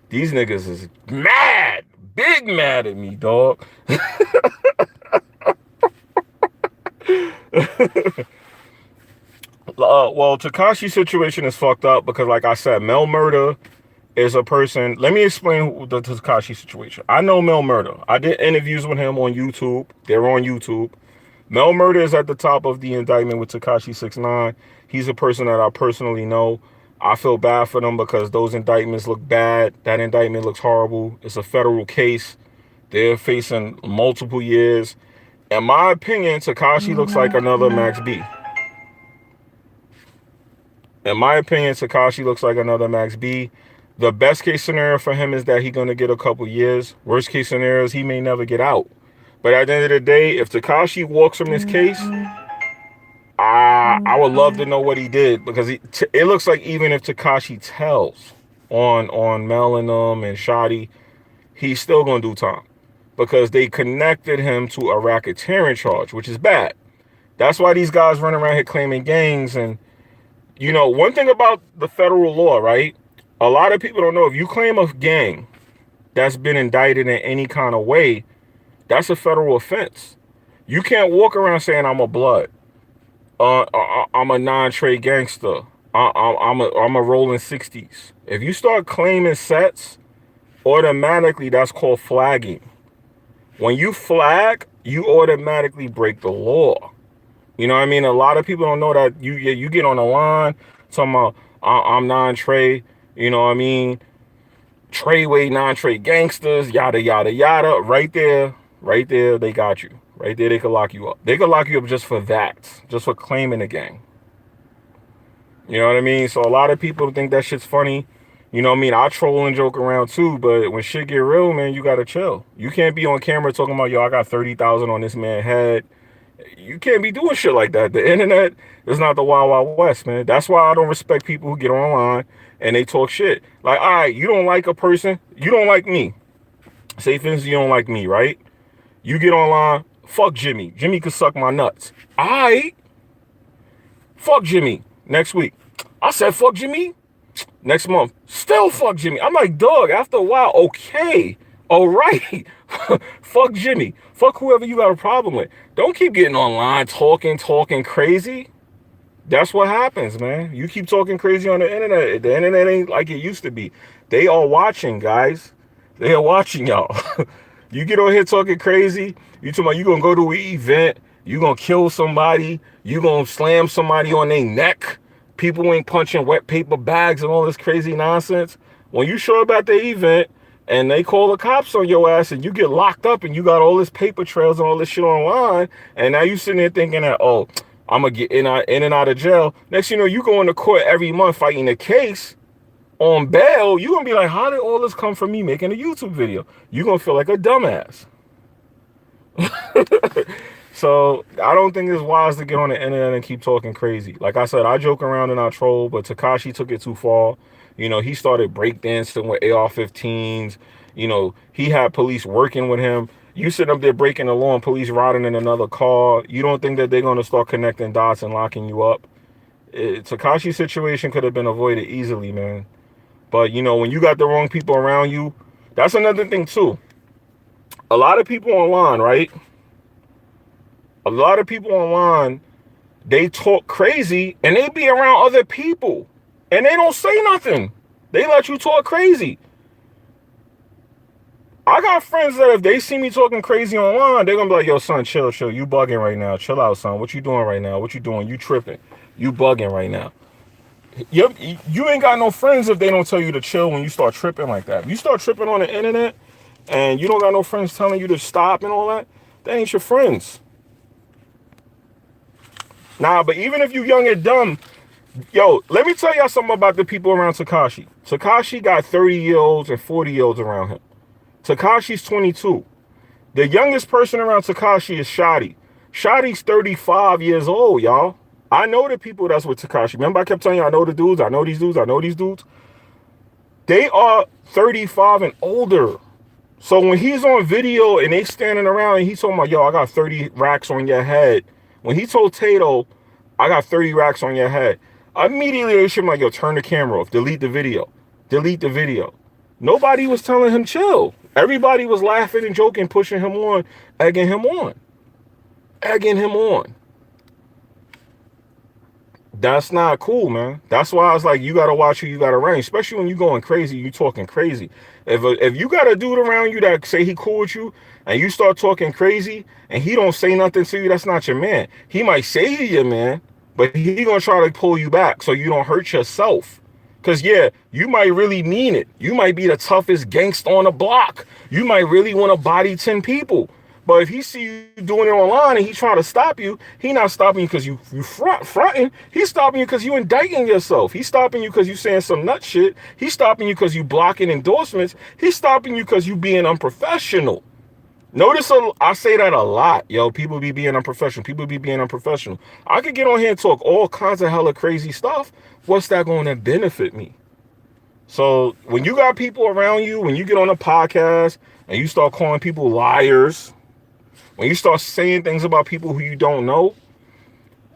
A: These niggas is mad. Big mad at me, dog. Well, Tekashi's situation is fucked up because, like I said, Mel Murder is a person. Let me explain the Tekashi situation. I know Mel Murder. I did interviews with him on YouTube. They're on YouTube. Mel Murder is at the top of the indictment with Tekashi 6ix9ine. He's a person that I personally know. I feel bad for them because those indictments look bad. That indictment looks horrible. It's a federal case. They're facing multiple years. In my opinion, Tekashi looks like another Max B. In my opinion, Tekashi looks like another Max B. The best case scenario for him is that he's going to get a couple years. Worst case scenario is he may never get out. But at the end of the day, if Tekashi walks from this case, I would love to know what he did because it looks like even if Tekashi tells on Mel and Shotty, he's still going to do time because they connected him to a racketeering charge, which is bad. That's why these guys run around here claiming gangs. And, you know, one thing about the federal law, right? A lot of people don't know if you claim a gang that's been indicted in any kind of way, that's a federal offense. You can't walk around saying I'm a blood. I'm a non-trade gangster. I'm a rolling 60s. If you start claiming sets, automatically that's called flagging. When you flag, you automatically break the law. You know what I mean? A lot of people don't know that you get on the line talking about I'm non-trade. You know what I mean? Treyway, non-trade gangsters, yada, yada, yada. Right there, they got you. Right there, they could lock you up. They could lock you up just for that, just for claiming a gang. You know what I mean? So a lot of people think that shit's funny. You know what I mean? I troll and joke around too, but when shit get real, man, you gotta chill. You can't be on camera talking about, yo, I got 30,000 on this man's head. You can't be doing shit like that. The internet is not the Wild Wild West, man. That's why I don't respect people who get online and they talk shit. Like, all right, you don't like a person, you don't like me. Say, for instance, you don't like me, right? You get online, fuck Jimmy. Jimmy could suck my nuts. All right, fuck Jimmy. Next week, I said fuck Jimmy. Next month, still fuck Jimmy. I'm like, dog, after a while, okay, all right. Fuck Jimmy. Fuck whoever you got a problem with. Don't keep getting online talking crazy. That's what happens, man. You keep talking crazy on the internet. The internet ain't like it used to be. They are watching, guys. They are watching y'all. You get on here talking crazy. You talking about you gonna go to an event. You gonna kill somebody. You gonna slam somebody on their neck. People ain't punching wet paper bags and all this crazy nonsense. When you show up at the event and they call the cops on your ass and you get locked up and you got all this paper trails and all this shit online, and now you sitting there thinking that, oh, I'm gonna get in and out of jail. Next you know, you go into court every month fighting a case on bail. You gonna be like, how did all this come from me making a YouTube video? You gonna feel like a dumbass. So I don't think it's wise to get on the internet and keep talking crazy. Like I said, I joke around and I troll, but Tekashi took it too far. You know, he started breakdancing with AR-15s. You know, he had police working with him. You sitting up there breaking the law and police riding in another car. You don't think that they're going to start connecting dots and locking you up? Tekashi's situation could have been avoided easily, man. But, you know, when you got the wrong people around you, that's another thing, too. A lot of people online, right? A lot of people online, they talk crazy and they be around other people and they don't say nothing. They let you talk crazy. I got friends that if they see me talking crazy online, they're gonna be like, yo, son, chill. You bugging right now. Chill out, son. What you doing right now? What you doing? You tripping. You bugging right now. You ain't got no friends if they don't tell you to chill when you start tripping like that. If you start tripping on the internet and you don't got no friends telling you to stop and all that, they ain't your friends. Nah, but even if you young and dumb, yo, let me tell y'all something about the people around Tekashi. Tekashi got 30-year-olds and 40-year-olds around him. Tekashi's 22. The youngest person around Tekashi is Shotty. Shotty's 35 years old, y'all. I know the people that's with Tekashi. Remember I kept telling you I know the dudes, I know these dudes, I know these dudes. They are 35 and older. So when he's on video and they standing around and he's talking about, yo, I got 30 racks on your head. When he told Tato, I got 30 racks on your head, immediately they should be like, yo, turn the camera off, delete the video, delete the video. Nobody was telling him chill. Everybody was laughing and joking, pushing him on, egging him on. Egging him on. That's not cool, man. That's why I was like, you got to watch who you got around, especially when you going crazy, you talking crazy. If you got a dude around you that say he cool with you and you start talking crazy and he don't say nothing to you, that's not your man. He might say he's your man, but he going to try to pull you back so you don't hurt yourself. Because, yeah, you might really mean it. You might be the toughest gangster on the block. You might really want to body 10 people. But if he see you doing it online and he trying to stop you, he not stopping you because you fronting. He's stopping you because you indicting yourself. He's stopping you because you saying some nut shit. He's stopping you because you blocking endorsements. He's stopping you because you being unprofessional. Notice I say that a lot, yo. People be being unprofessional. People be being unprofessional. I could get on here and talk all kinds of hella crazy stuff. What's that going to benefit me? So when you got people around you, when you get on a podcast and you start calling people liars, when you start saying things about people who you don't know,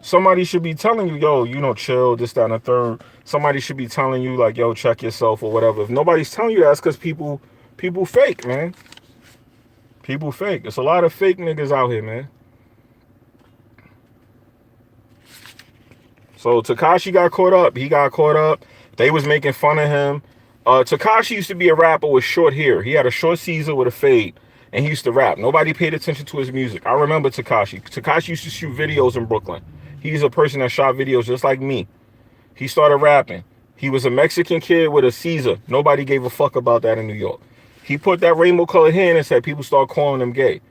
A: somebody should be telling you, yo, you know, chill, this, that, and the third. Somebody should be telling you, like, yo, check yourself or whatever. If nobody's telling you that, it's because people fake, man. People fake. There's a lot of fake niggas out here, man. So Tekashi got caught up. He got caught up. They was making fun of him. Tekashi used to be a rapper with short hair. He had a short Caesar with a fade. And he used to rap. Nobody paid attention to his music. I remember Tekashi. Tekashi used to shoot videos in Brooklyn. He's a person that shot videos just like me. He started rapping. He was a Mexican kid with a Caesar. Nobody gave a fuck about that in New York. He put that rainbow colored hair in and said people start calling him gay.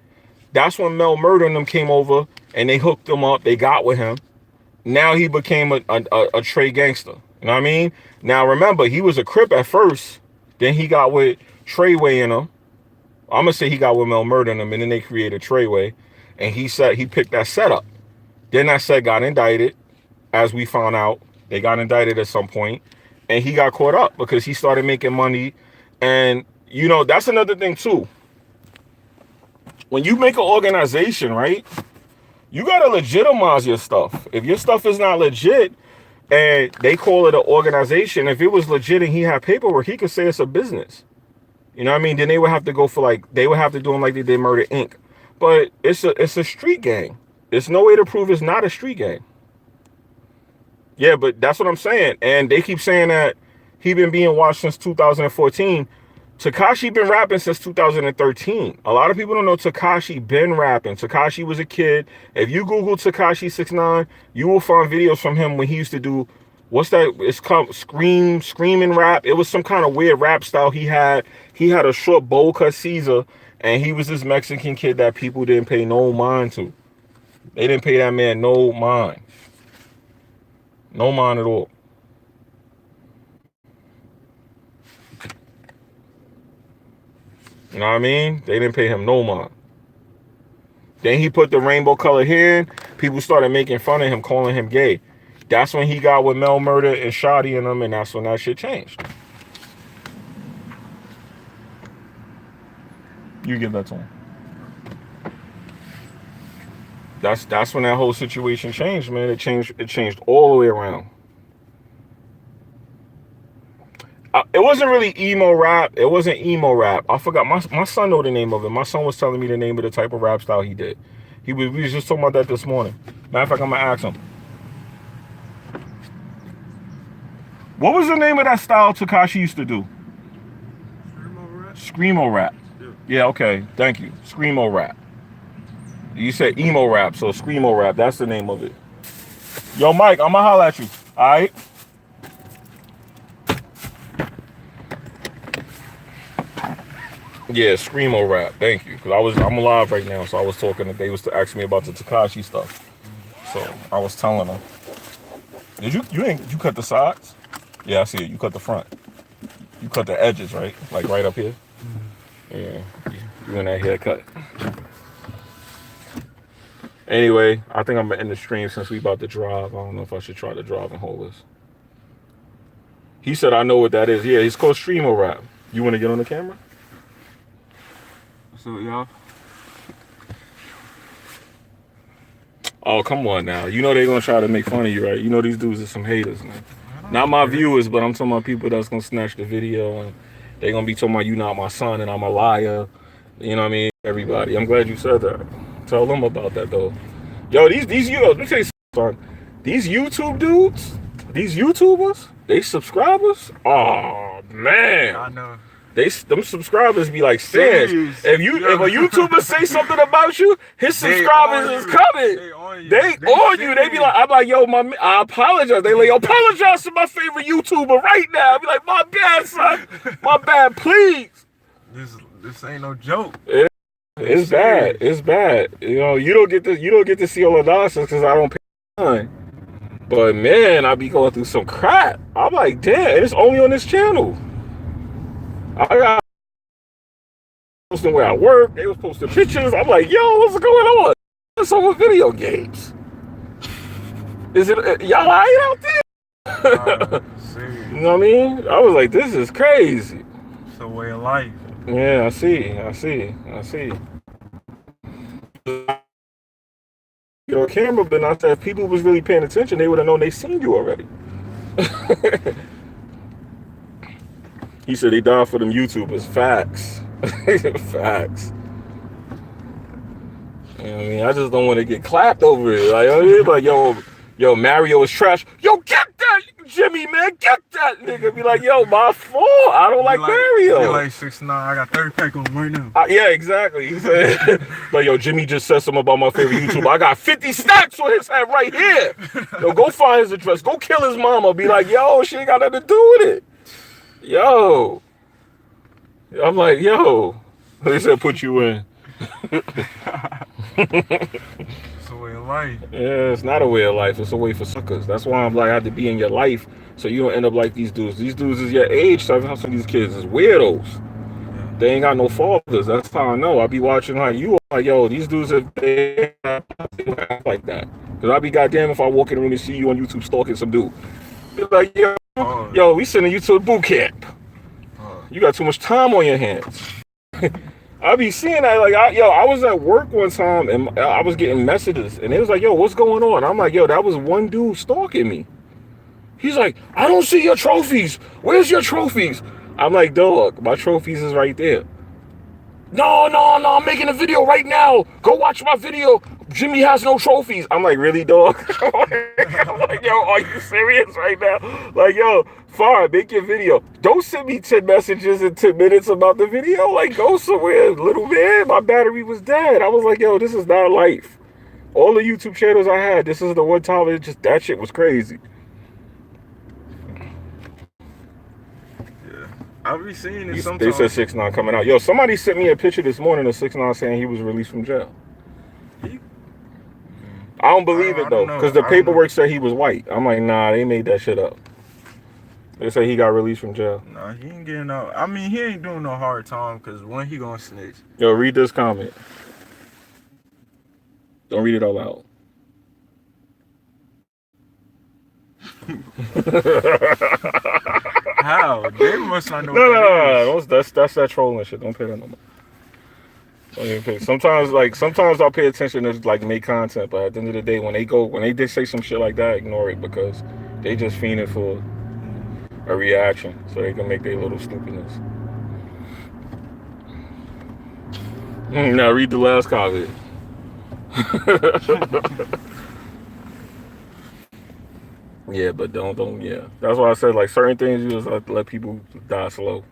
A: That's when Mel Murder and them came over and they hooked him up. They got with him. Now he became a Trey gangster. You know what I mean? Now remember, he was a Crip at first. Then he got with Treyway in him. I'm gonna say he got with Mel Murder in him, and then they created Treyway, and he picked that setup. Then that set got indicted, as we found out. They got indicted at some point, and he got caught up because he started making money. And you know, that's another thing too. When you make an organization, right, you gotta legitimize your stuff. If your stuff is not legit and they call it an organization, if it was legit and he had paperwork, he could say it's a business. You know what I mean? Then they would have to go for they would have to do them like they did Murder Inc. But it's a street gang. There's no way to prove it's not a street gang. Yeah, but that's what I'm saying. And they keep saying that he been being watched since 2014. Tekashi been rapping since 2013. A lot of people don't know Tekashi been rapping. Tekashi was a kid. If you Google Tekashi 6ix9ine, you will find videos from him when he used to do, what's that? It's called screaming rap. It was some kind of weird rap style he had. He had a short bowl cut Caesar, and he was this Mexican kid that people didn't pay no mind to. They didn't pay that man no mind. No mind at all. You know what I mean? They didn't pay him no mind. Then he put the rainbow color hair in. People started making fun of him, calling him gay. That's when he got with Mel Murder and Shoddy in them, and that's when that shit changed. You give that to him. That's when that whole situation changed, man. It changed all the way around. It wasn't really emo rap. It wasn't emo rap. I forgot. My son know the name of it. My son was telling me the name of the type of rap style he did. We was just talking about that this morning. Matter of fact, I'm gonna ask him. What was the name of that style Tekashi used to do?
B: Screamo rap.
A: Screamo rap. Yeah, okay. Thank you. Screamo rap. You said emo rap, so Screamo rap. That's the name of it. Yo, Mike, I'm gonna holler at you. All right? Yeah, Screamo rap. Thank you. Because I'm alive right now, so I was talking. They was asking me about the Tekashi stuff. So I was telling them. Did you cut the sides? Yeah, I see it. You cut the front. You cut the edges, right? Like right up here. Yeah, you in that haircut. Anyway, I think I'm gonna end the stream since we about to drive. I don't know if I should try to drive and hold this. He said I know what that is. Yeah, it's called Screamo rap. You want to get on the camera? So y'all. Oh, come on now. You know they're gonna try to make fun of you, right? You know these dudes are some haters, man. Not my viewers, but I'm talking about people that's gonna snatch the video and they're gonna be talking about you not my son and I'm a liar. You know what I mean? Everybody. I'm glad you said that. Tell them about that though. Yo, these let me tell you something. These YouTube dudes, these YouTubers, they subscribers. Oh man.
B: I know.
A: Them subscribers be like stairs. If a YouTuber say something about you, his subscribers is coming. They on you. They be like, I'm like, yo, I apologize. They like, yo, apologize to my favorite YouTuber right now. I be like, my bad, son. My bad, please.
B: This ain't no joke.
A: It's bad. It's bad. You know, you don't get to see all the nonsense because I don't pay mine. But man, I be going through some crap. I'm like, damn, it's only on this channel. I got posting where I work. They was posting pictures. I'm like, yo, what's going on? It's over video games. Is it y'all lying out there? You know what I mean? I was like, this is crazy.
B: It's a way of life.
A: Yeah, I see. Your camera been out there. If people was really paying attention, they would have known they seen you already. He said he died for them YouTubers. Facts. Facts. You know what I mean? I just don't want to get clapped over it. Like, yo, Mario is trash. Yo, get that Jimmy, man. Get that nigga. Be like, yo, my fault. I don't like Mario.
B: You're like 6ix9ine. I got 30 pack on him right now.
A: Yeah, exactly. He said, like, yo, Jimmy just said something about my favorite YouTuber. I got 50 stacks on his head right here. Yo, go find his address. Go kill his mama. Be like, yo, she ain't got nothing to do with it. Yo. I'm like, yo. They said put you in.
B: So a way of life.
A: Yeah, it's not a way of life. It's a way for suckers. That's why I'm like, I have to be in your life so you don't end up like these dudes. These dudes is your age, so some of these kids is weirdos. They ain't got no fathers. That's how I know. I be watching like you, like, yo, these dudes, if they act like that. Because I be goddamn if I walk in the room and see you on YouTube stalking some dude. Be like, yo, we sending you to a boot camp. You got too much time on your hands. I be seeing that, like, I was at work one time and I was getting messages and it was like, yo, what's going on? I'm like, yo, that was one dude stalking me. He's like, I don't see your trophies. Where's your trophies? I'm like, dog, my trophies is right there. No, I'm making a video right now. Go watch my video. Jimmy has no trophies. I'm like, really, dog? I'm like, yo, are you serious right now? Like, yo, fine, make your video. Don't send me 10 messages in 10 minutes about the video. Like, go somewhere, little man. My battery was dead. I was like, yo, this is not life. All the YouTube channels I had, this is the one time it just, that shit was crazy.
B: I be seeing it sometimes.
A: They said 6ix9ine coming out. Yo, somebody sent me a picture this morning of 6ix9ine saying he was released from jail. I don't believe it though, because the paperwork said he was white. I'm like, nah, they made that shit up. They say he got released from jail.
B: Nah, he ain't getting out. I mean, he ain't doing no hard time, because when he gonna snitch?
A: Yo, read this comment. Don't read it out loud.
B: How? They must not know.
A: No. That's that trolling shit. Don't pay that no more. Don't even pay. Sometimes I'll pay attention to like make content, but at the end of the day, when they did say some shit like that, ignore it because they just fiending for a reaction so they can make their little stupidness. Now read the last comment. Yeah, but don't, yeah. That's why I said, like, certain things you just let people die slow.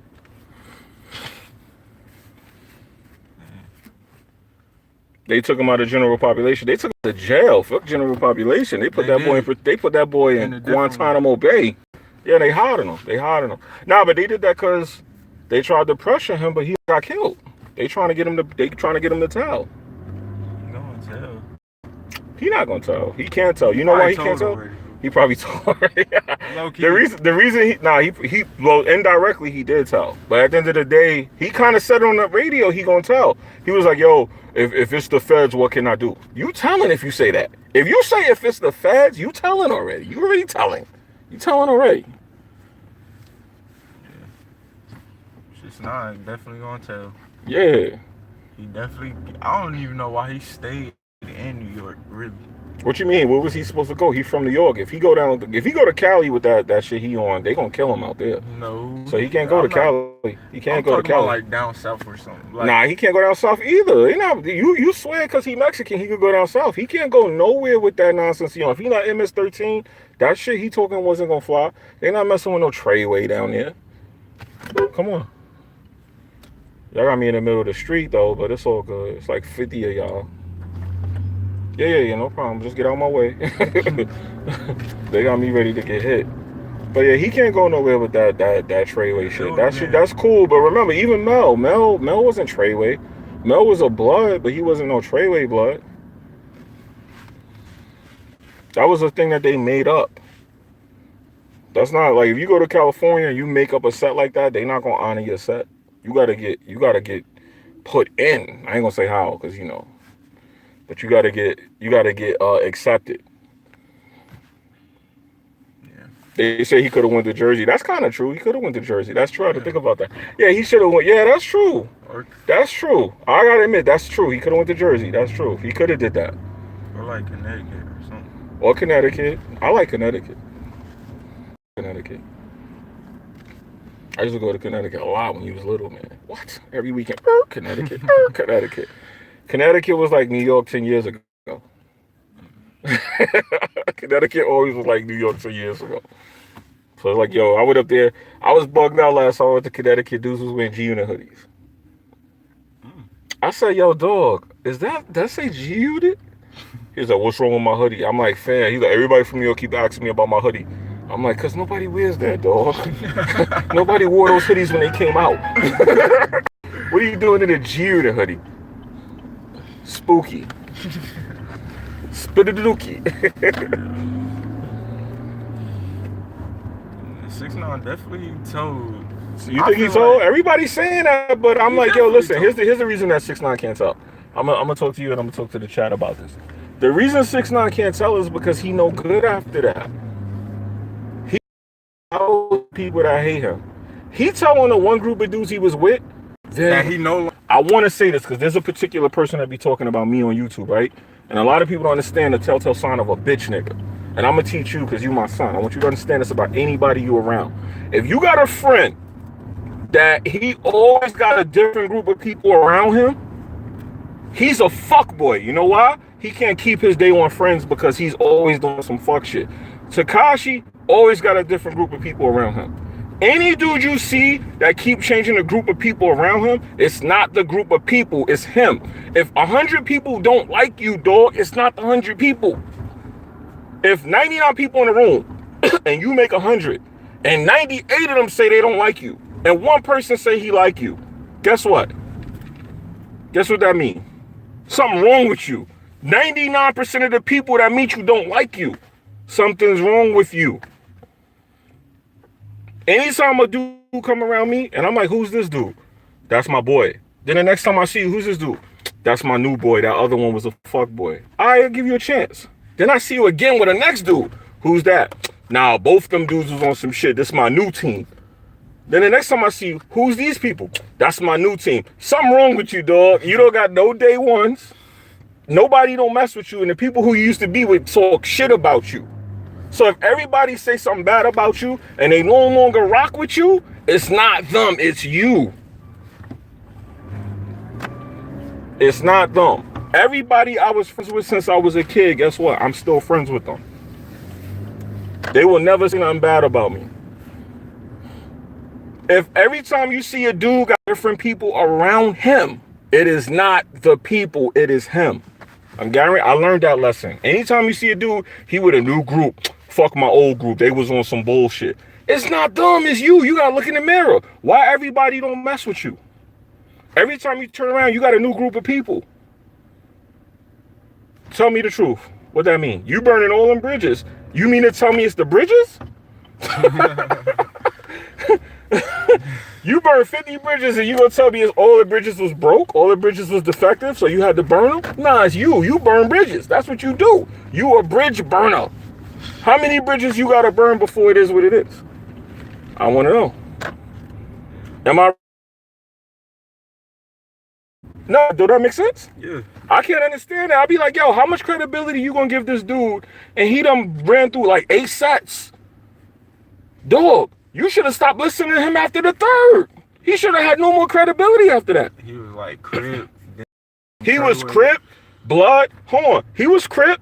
A: They took him out of general population. They took him to jail. Fuck general population. They put that boy in Guantanamo Bay. Yeah, they hiding him. Nah, but they did that because they tried to pressure him, but he got killed. They trying to get him to tell. He not gonna tell. He can't tell. You know why he can't tell? He probably told already. the reason well, indirectly he did tell. But at the end of the day, he kind of said on the radio he gonna tell. He was like, yo, if it's the feds, what can I do? You telling if you say that. If you say if it's the feds, you telling already. You already telling. You telling already.
B: Yeah. 6ix9ine definitely gonna tell.
A: Yeah.
B: He definitely, I don't even know why he stayed in New York, really.
A: What you mean? Where was he supposed to go? He's from New York. If he go to Cali with that shit he on, they gonna kill him out there.
B: No.
A: So he can't go to Cali. He can't go to Cali.
B: Like down south or something. Like,
A: nah, he can't go down south either. You swear because he Mexican, he could go down south. He can't go nowhere with that nonsense he on. If he not MS-13, that shit he talking wasn't gonna fly. They not messing with no Treyway down there. Come on. Y'all got me in the middle of the street though, but it's all good. It's like 50 of y'all. Yeah, no problem. Just get out of my way. They got me ready to get hit. But yeah, he can't go nowhere with that Treyway shit. That shit, that's cool. But remember, even Mel wasn't Treyway. Mel was a blood, but he wasn't no Treyway blood. That was a thing that they made up. That's not like if you go to California and you make up a set like that, they not gonna honor your set. You gotta get put in. I ain't gonna say how, cause you know. But you gotta get accepted. Yeah. They say he could have went to Jersey. That's kind of true. He could have went to Jersey. That's true. I had to think about that. Yeah, he should have went. Yeah, that's true. That's true. I gotta admit, that's true. He could have went to Jersey. That's true. He could have did that.
B: Or like Connecticut or something.
A: Or Connecticut. I like Connecticut. I used to go to Connecticut a lot when you was little, man. What? Every weekend. Connecticut. Connecticut. Connecticut was like New York 10 years ago. Connecticut always was like New York 10 years ago. So like, yo, I went up there. I was bugged out last time I went to Connecticut. Dudes was wearing G-Unit hoodies. I said, yo, dog, that say G-Unit? He's like, what's wrong with my hoodie? I'm like, fam. He's like, everybody from New York keep asking me about my hoodie. I'm like, cause nobody wears that, dog. Nobody wore those hoodies when they came out. What are you doing in a G-Unit hoodie? Spooky. Spit a dookie.
B: 6ix9ine definitely told.
A: So you think he told? Everybody's saying that, but I'm like, yo, listen. Here's the reason that 6ix9ine can't tell. I'm gonna talk to you and I'm gonna talk to the chat about this. The reason 6ix9ine can't tell is because he no good after that. He tells people that hate him. He telling the one group of dudes he was with
B: that he know.
A: I want to say this because there's a particular person that be talking about me on YouTube, right? And a lot of people don't understand the telltale sign of a bitch nigga. And I'm gonna teach you because you my son. I want you to understand this about anybody you around. If you got a friend that he always got a different group of people around him, he's a fuckboy. You know why? He can't keep his day one friends because he's always doing some fuck shit. Tekashi always got a different group of people around him. Any dude you see that keep changing the group of people around him, it's not the group of people, it's him. If 100 people don't like you, dog, it's not the 100 people. If 99 people in the room and you make 100 and 98 of them say they don't like you and one person say he like you, guess what? Guess what that means? Something wrong with you. 99% of the people that meet you don't like you. Something's wrong with you. Anytime a dude come around me and I'm like, who's this dude? That's my boy. Then the next time I see you, who's this dude? That's my new boy. That other one was a fuck boy. I'll give you a chance. Then I see you again with the next dude. Who's that? Nah, both them dudes was on some shit. This is my new team. Then the next time I see you, who's these people? That's my new team. Something wrong with you, dog. You don't got no day ones. Nobody don't mess with you. And the people who you used to be with talk shit about you. So if everybody say something bad about you and they no longer rock with you, it's not them, it's you. It's not them. Everybody I was friends with since I was a kid, guess what? I'm still friends with them. They will never say nothing bad about me. If every time you see a dude got different people around him, it is not the people, it is him. I'm guaranteed, I learned that lesson. Anytime you see a dude, he with a new group. Fuck my old group. They was on some bullshit. It's not them, it's you. You gotta look in the mirror. Why everybody don't mess with you? Every time you turn around, you got a new group of people. Tell me the truth. What that mean? You burning all them bridges. You mean to tell me it's the bridges? You burned 50 bridges and you gonna tell me all the bridges was broke? All the bridges was defective, so you had to burn them? Nah, it's you. You burn bridges. That's what you do. You a bridge burner. How many bridges you gotta burn before it is what it is? I wanna know. Am I? No, do that make sense?
B: Yeah.
A: I can't understand that. I'll be like, yo, how much credibility you gonna give this dude? And he done ran through like 8 sets. Dog, you should have stopped listening to him after the 3rd. He should have had no more credibility after that.
B: He was like Crip.
A: He was Crip, Blood. Hold on. He was Crip,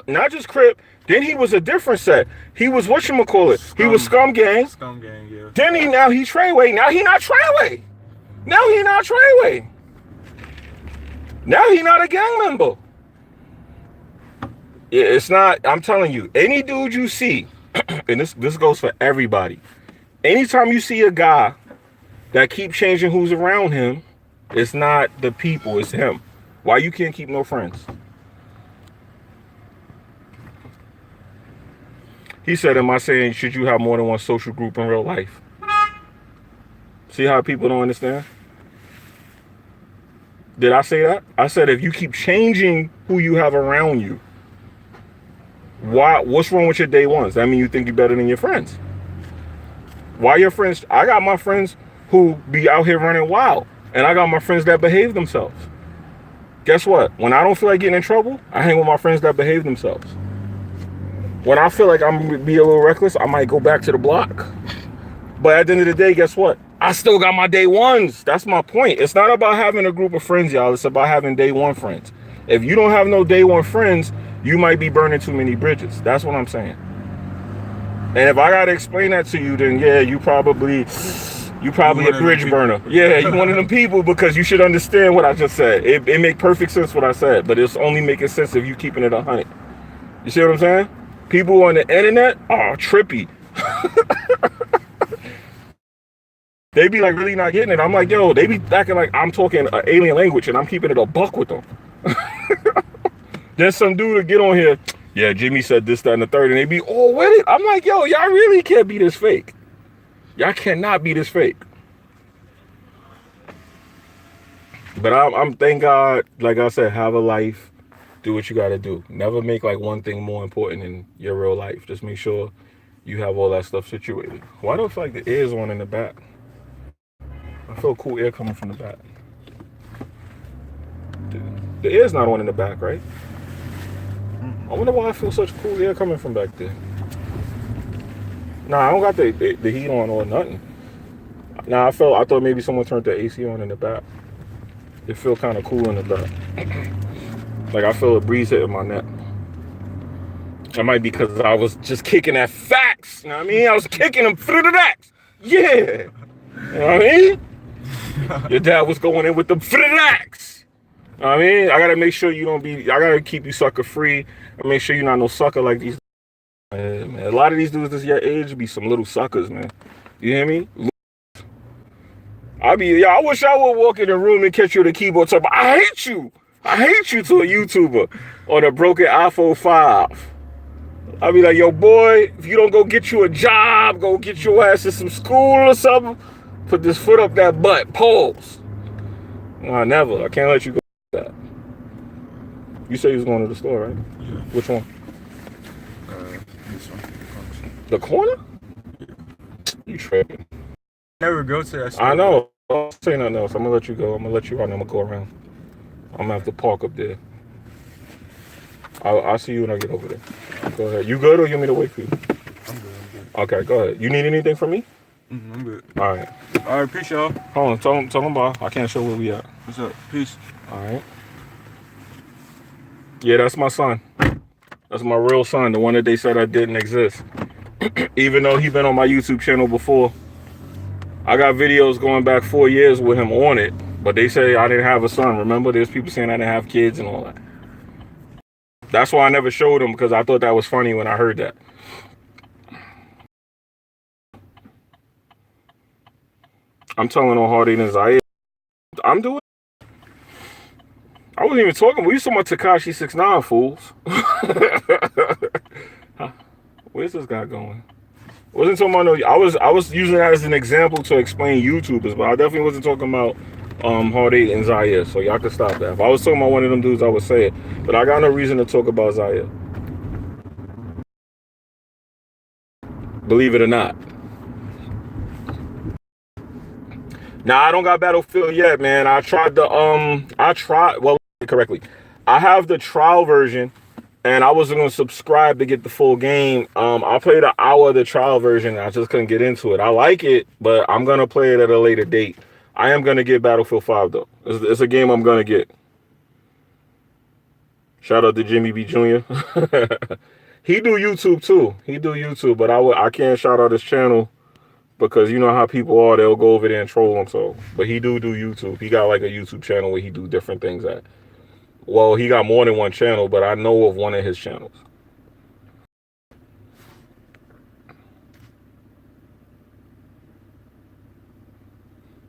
A: not just Crip. Then he was a different set. He was whatchamacallit. He was Scum Gang.
B: Scum Gang, yeah.
A: Then he Treyway. Now he not Treyway. Now he not Treyway. Now he not a gang member. Yeah, it's not, I'm telling you, any dude you see, and this goes for everybody. Anytime you see a guy that keep changing who's around him, it's not the people, it's him. Why you can't keep no friends? He said, am I saying should you have more than one social group in real life? See how people don't understand? Did I say that? I said if you keep changing who you have around you, what's wrong with your day ones? That mean you think you're better than your friends. Why your friends? I got my friends who be out here running wild, and I got my friends that behave themselves. Guess what? When I don't feel like getting in trouble, I hang with my friends that behave themselves. When I feel like I'm gonna be a little reckless, I might go back to the block. But at the end of the day, guess what? I still got my day ones. That's my point. It's not about having a group of friends, y'all. It's about having day one friends. If you don't have no day one friends, you might be burning too many bridges. That's what I'm saying. And if I gotta explain that to you, then yeah, you probably a bridge burner. Yeah, you one of them people because you should understand what I just said. It make perfect sense what I said, but it's only making sense if you keeping it 100. You see what I'm saying? People on the internet are trippy. They be like really not getting it. I'm like, yo, they be acting like I'm talking an alien language and I'm keeping it a buck with them. Then some dude to get on here. Yeah, Jimmy said this, that, and the third, and they be all with it. I'm like, yo, y'all really can't be this fake. Y'all cannot be this fake. But I'm thank God, like I said, have a life. Do what you got to do. Never make like one thing more important than your real life. Just make sure you have all that stuff situated. Why do I feel like the air is on in the back? I feel cool air coming from the back. The air's not on in the back, right? I wonder why I feel such cool air coming from back there. Nah, I don't got the heat on or nothing. Nah, I thought maybe someone turned the AC on in the back. It feel kind of cool in the back. Like I feel a breeze hitting my neck. That might be because I was just kicking at facts. You know what I mean? I was kicking them through the facts. Yeah. You know what I mean? Your dad was going in with them facts. You know what I mean? I got to make sure you don't be, I got to keep you sucker free and make sure you're not no sucker like these. Man, a lot of these dudes this your age be some little suckers, man. You hear me? I wish I would walk in the room and catch you at the keyboard talking about, I hate you to a YouTuber or the broken iPhone 5. I'd be like, yo, boy, if you don't go get you a job, go get your ass in some school or something, put this foot up that butt, pause. Nah, never. I can't let you go that. You say you was going to the store, right?
B: Yeah.
A: Which one?
B: This one.
A: The corner? Yeah. You tripping.
B: Never go to that store.
A: I know. Don't say nothing else. I'm gonna let you go. I'm gonna let you run. I'm gonna go around. I'm gonna have to park up there. I'll see you when I get over there. Go ahead. You good or you want me to wait for you?
B: I'm good.
A: Okay, go ahead. You need anything from me?
B: I'm good.
A: All right.
B: All right, peace, y'all.
A: Hold on. Tell them bye. I can't show where we at.
B: What's up? Peace.
A: All right. Yeah, that's my son. That's my real son, the one that they said I didn't exist. Even though he been on my YouTube channel before. I got videos going back 4 years with him on it, but they say I didn't have a son. Remember, there's people saying I didn't have kids and all that. That's why I never showed him, because I thought that was funny when I heard that. I'm telling on Hard and Zaire. I'm doing. I wasn't even talking. We was talking about Tekashi 6ix9ine, fools. Where's this guy going? Wasn't talking about no. I was using that as an example to explain YouTubers, but I definitely wasn't talking about Hard and Zaire. So y'all can stop that. If I was talking about one of them dudes, I would say it. But I got no reason to talk about Zaire. Believe it or not. Nah, I don't got Battlefield yet, man. I tried correctly. I have the trial version, and I wasn't going to subscribe to get the full game. I played an hour of the trial version, and I just couldn't get into it. I like it, but I'm going to play it at a later date. I am going to get Battlefield 5, though. It's a game I'm going to get. Shout out to Jimmy B. Jr. He do YouTube, too. But I can't shout out his channel. Because you know how people are, they'll go over there and troll him. So, but he do YouTube. He got like a YouTube channel where he do different things at. Well, he got more than one channel, but I know of one of his channels.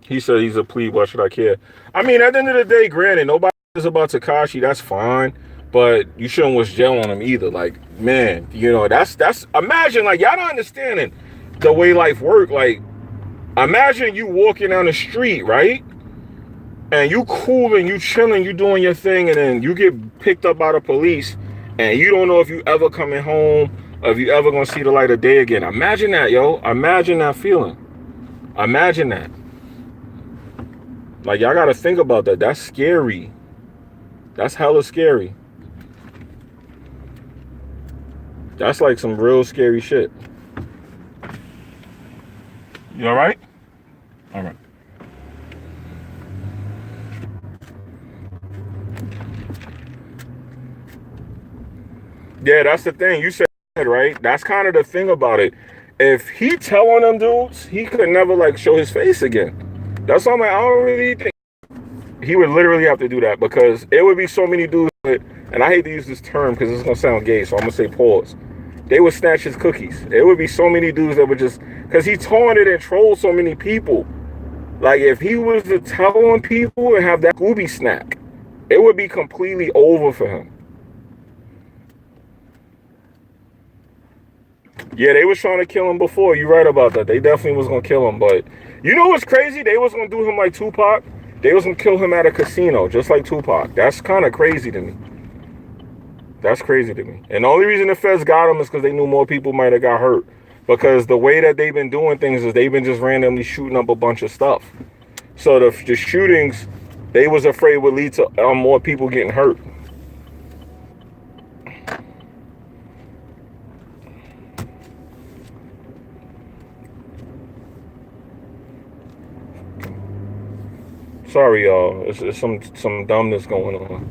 A: He said he's a plebe. Why should I care? I mean, at the end of the day, granted, nobody is about Tekashi. That's fine. But you shouldn't wish jail on him either. Like, man, you know, that's imagine, like, y'all not understanding the way life work. Like, imagine you walking down the street, right? And you cooling, you chilling, you doing your thing, and then you get picked up by the police, and you don't know if you ever coming home, or if you ever gonna see the light of day again. Imagine that, yo. Imagine that feeling. Imagine that. Like, y'all gotta think about that. That's scary. That's hella scary. That's like some real scary shit. You all right? All right. Yeah, that's the thing. You said, right? That's kind of the thing about it. If he tell on them dudes, he could never, like, show his face again. That's why I'm like, I don't really think he would literally have to do that, because it would be so many dudes that, and I hate to use this term because it's going to sound gay, so I'm going to say pause. They would snatch his cookies. It would be so many dudes that would just, because he taunted and trolled so many people. Like, if he was to tell on people and have that Scooby snack, it would be completely over for him. Yeah, they was trying to kill him before. You right about that. They definitely was gonna kill him, but you know what's crazy? They was gonna do him like Tupac. They was gonna kill him at a casino, just like Tupac. That's kind of crazy to me. That's crazy to me. And the only reason the feds got him is because they knew more people might have got hurt. Because the way that they've been doing things is they've been just randomly shooting up a bunch of stuff. So the shootings, they was afraid would lead to more people getting hurt. Sorry, y'all. It's some dumbness going on.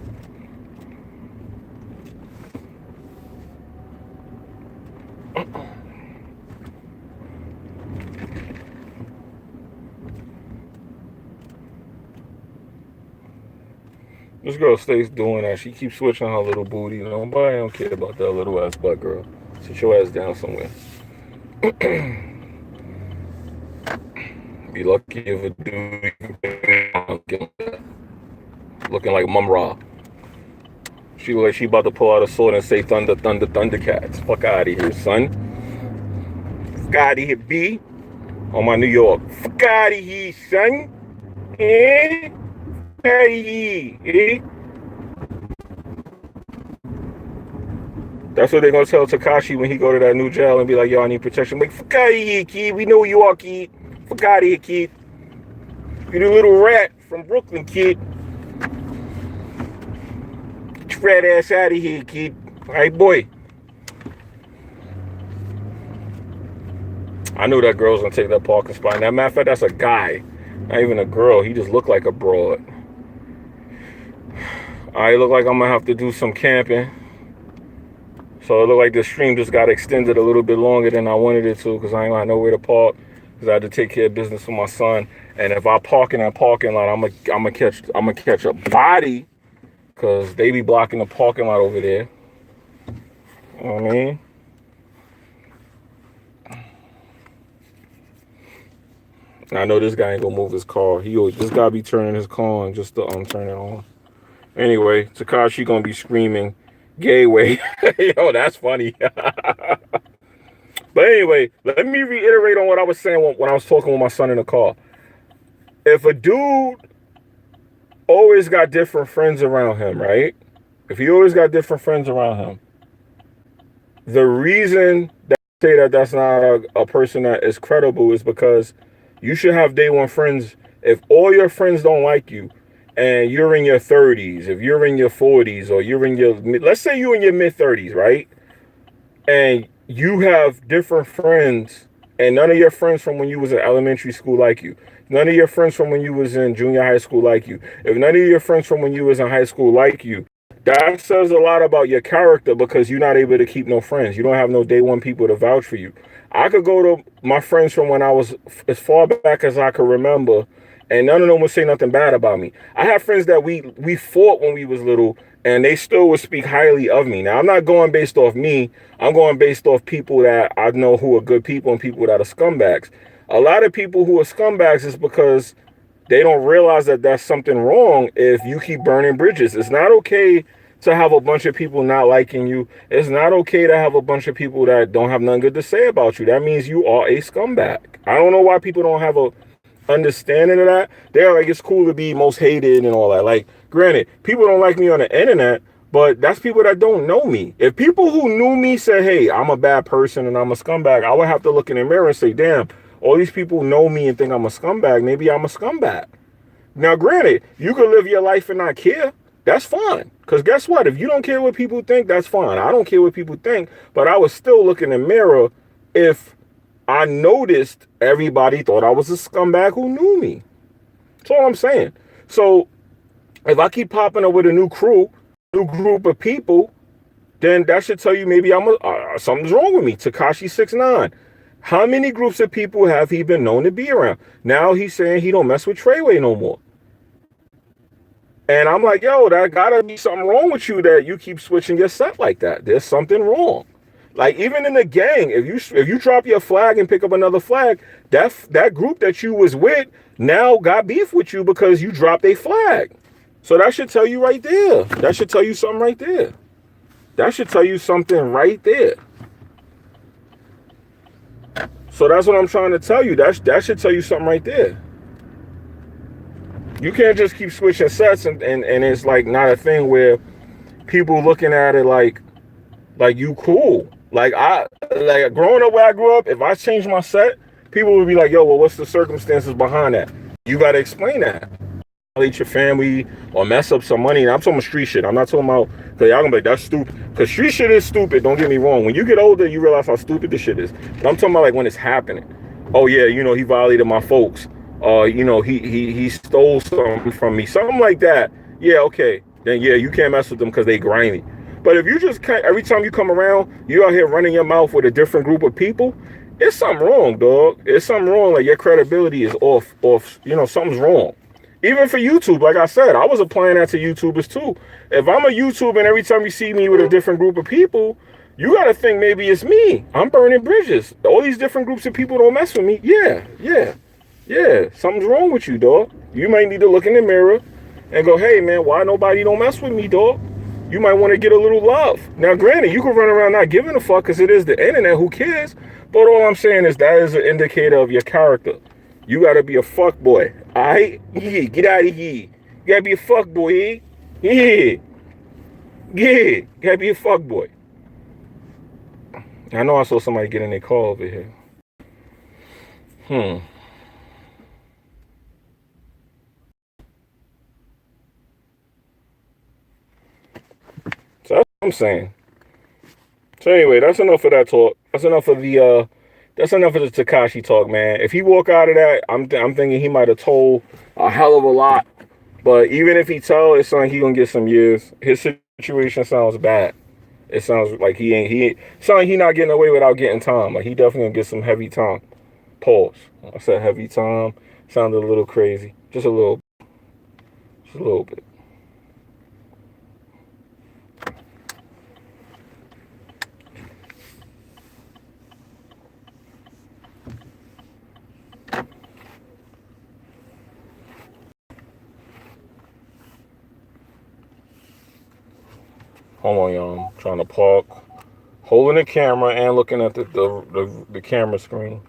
A: This girl stays doing that. She keeps switching her little booty. Nobody don't care about that little ass butt, girl. Sit your ass down somewhere. Be lucky if a dude looking like Mum Ra. She look like she about to pull out a sword and say thunder, thunder, thundercats. Fuck out of here, son. Fuck out of here, B. On my New York. Fuck out of here, son. Eh? Fuck out of here, eh? That's what they're gonna tell Tekashi when he go to that new jail and be like, yo, I need protection. Like, fuck out of here, kid. We know who you are, kid. Fuck out of here, kid. You the little rat from Brooklyn, kid. Get your rat ass out of here, kid. All right, boy. I knew that girl was gonna take that parking spot. And that matter of fact, that's a guy. Not even a girl. He just looked like a broad. I look like I'm gonna have to do some camping. So it looked like the stream just got extended a little bit longer than I wanted it to because I ain't got nowhere to park because I had to take care of business for my son. And if I park in that parking lot, I'm gonna catch a body because they be blocking the parking lot over there. You know what I mean? I know this guy ain't gonna move his car. This guy be turning his car on just to turn it on. Anyway, Tekashi gonna be screaming, "Gay way." Yo, that's funny. But anyway, let me reiterate on what I was saying when I was talking with my son in the car. If a dude always got different friends around him, right? If he always got different friends around him, the reason that I say that that's not a person that is credible is because you should have day one friends. If all your friends don't like you, and you're in your 30s, if you're in your 40s, or you're in your, let's say you're in your mid 30s, right? And you have different friends, and none of your friends from when you was in elementary school like you. None of your friends from when you was in junior high school like you. If none of your friends from when you was in high school like you, that says a lot about your character because you're not able to keep no friends. You don't have no day one people to vouch for you. I could go to my friends from when I was as far back as I could remember, and none of them would say nothing bad about me. I have friends that we fought when we was little, and they still would speak highly of me. Now, I'm not going based off me. I'm going based off people that I know who are good people and people that are scumbags. A lot of people who are scumbags is because they don't realize that that's something wrong if you keep burning bridges. It's not okay to have a bunch of people not liking you. It's not okay to have a bunch of people that don't have nothing good to say about you. That means you are a scumbag. I don't know why people don't have a understanding of that. They're like, it's cool to be most hated and all that. Like, granted, people don't like me on the internet, but that's people that don't know me. If people who knew me said, hey, I'm a bad person and I'm a scumbag, I would have to look in the mirror and say, damn, all these people know me and think I'm a scumbag. Maybe I'm a scumbag. Now, granted, you can live your life and not care. That's fine. Because guess what? If you don't care what people think, that's fine. I don't care what people think, but I would still look in the mirror if I noticed everybody thought I was a scumbag who knew me. That's all I'm saying. So if I keep popping up with a new crew, new group of people, then that should tell you maybe something's wrong with me. Tekashi 6ix9ine. How many groups of people have he been known to be around? Now he's saying he don't mess with Treyway no more. And I'm like, yo, that gotta be something wrong with you that you keep switching your set like that. There's something wrong. Like, even in the gang, if you drop your flag and pick up another flag, that group that you was with now got beef with you because you dropped a flag. So that should tell you right there. That should tell you something right there. That should tell you something right there. So that's what I'm trying to tell you. That should tell you something right there. You can't just keep switching sets and it's like not a thing where people looking at it like you cool. Like growing up where I grew up, if I changed my set, people would be like, yo, well, what's the circumstances behind that? You gotta explain that. Violate your family or mess up some money. And I'm talking about street shit. I'm not talking about, because y'all gonna be like, that's stupid. Because street shit is stupid, don't get me wrong. When you get older, you realize how stupid this shit is. But I'm talking about like when it's happening. Oh yeah, you know, he violated my folks. You know, he stole something from me. Something like that. Yeah, okay. Then yeah, you can't mess with them because they grimy. But if you just can't, every time you come around, you out here running your mouth with a different group of people, it's something wrong, dog. It's something wrong. Like your credibility is off, you know, something's wrong. Even for YouTube, like I said, I was applying that to YouTubers too. If I'm a YouTuber and every time you see me with a different group of people, you got to think maybe it's me. I'm burning bridges. All these different groups of people don't mess with me. Yeah, something's wrong with you, dog. You might need to look in the mirror and go, hey, man, why nobody don't mess with me, dog? You might want to get a little love. Now, granted, you can run around not giving a fuck because it is the internet. Who cares? But all I'm saying is that is an indicator of your character. You got to be a fuck boy. All right? Yeah, get out of here. You got to be a fuck boy. Yeah. You got to be a fuck boy. I know I saw somebody get in their car over here. So that's what I'm saying. So anyway, that's enough of that talk. That's enough of the Tekashi talk, man. If he walk out of that, I'm thinking he might have told a hell of a lot. But even if he tell, it's something he gonna get some years. His situation sounds bad. It sounds like he not getting away without getting time. Like he definitely gonna get some heavy time. Pause. I said heavy time. Sounded a little crazy. Just a little bit. Hold on, y'all. I'm trying to park, holding the camera and looking at the camera screen.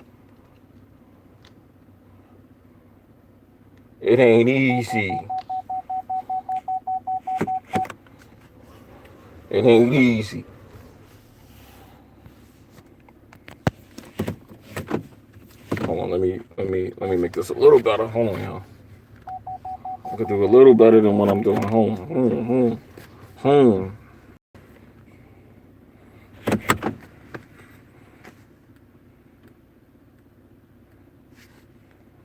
A: It ain't easy. It ain't easy. Hold on, let me make this a little better. Hold on, y'all. I could do a little better than what I'm doing home.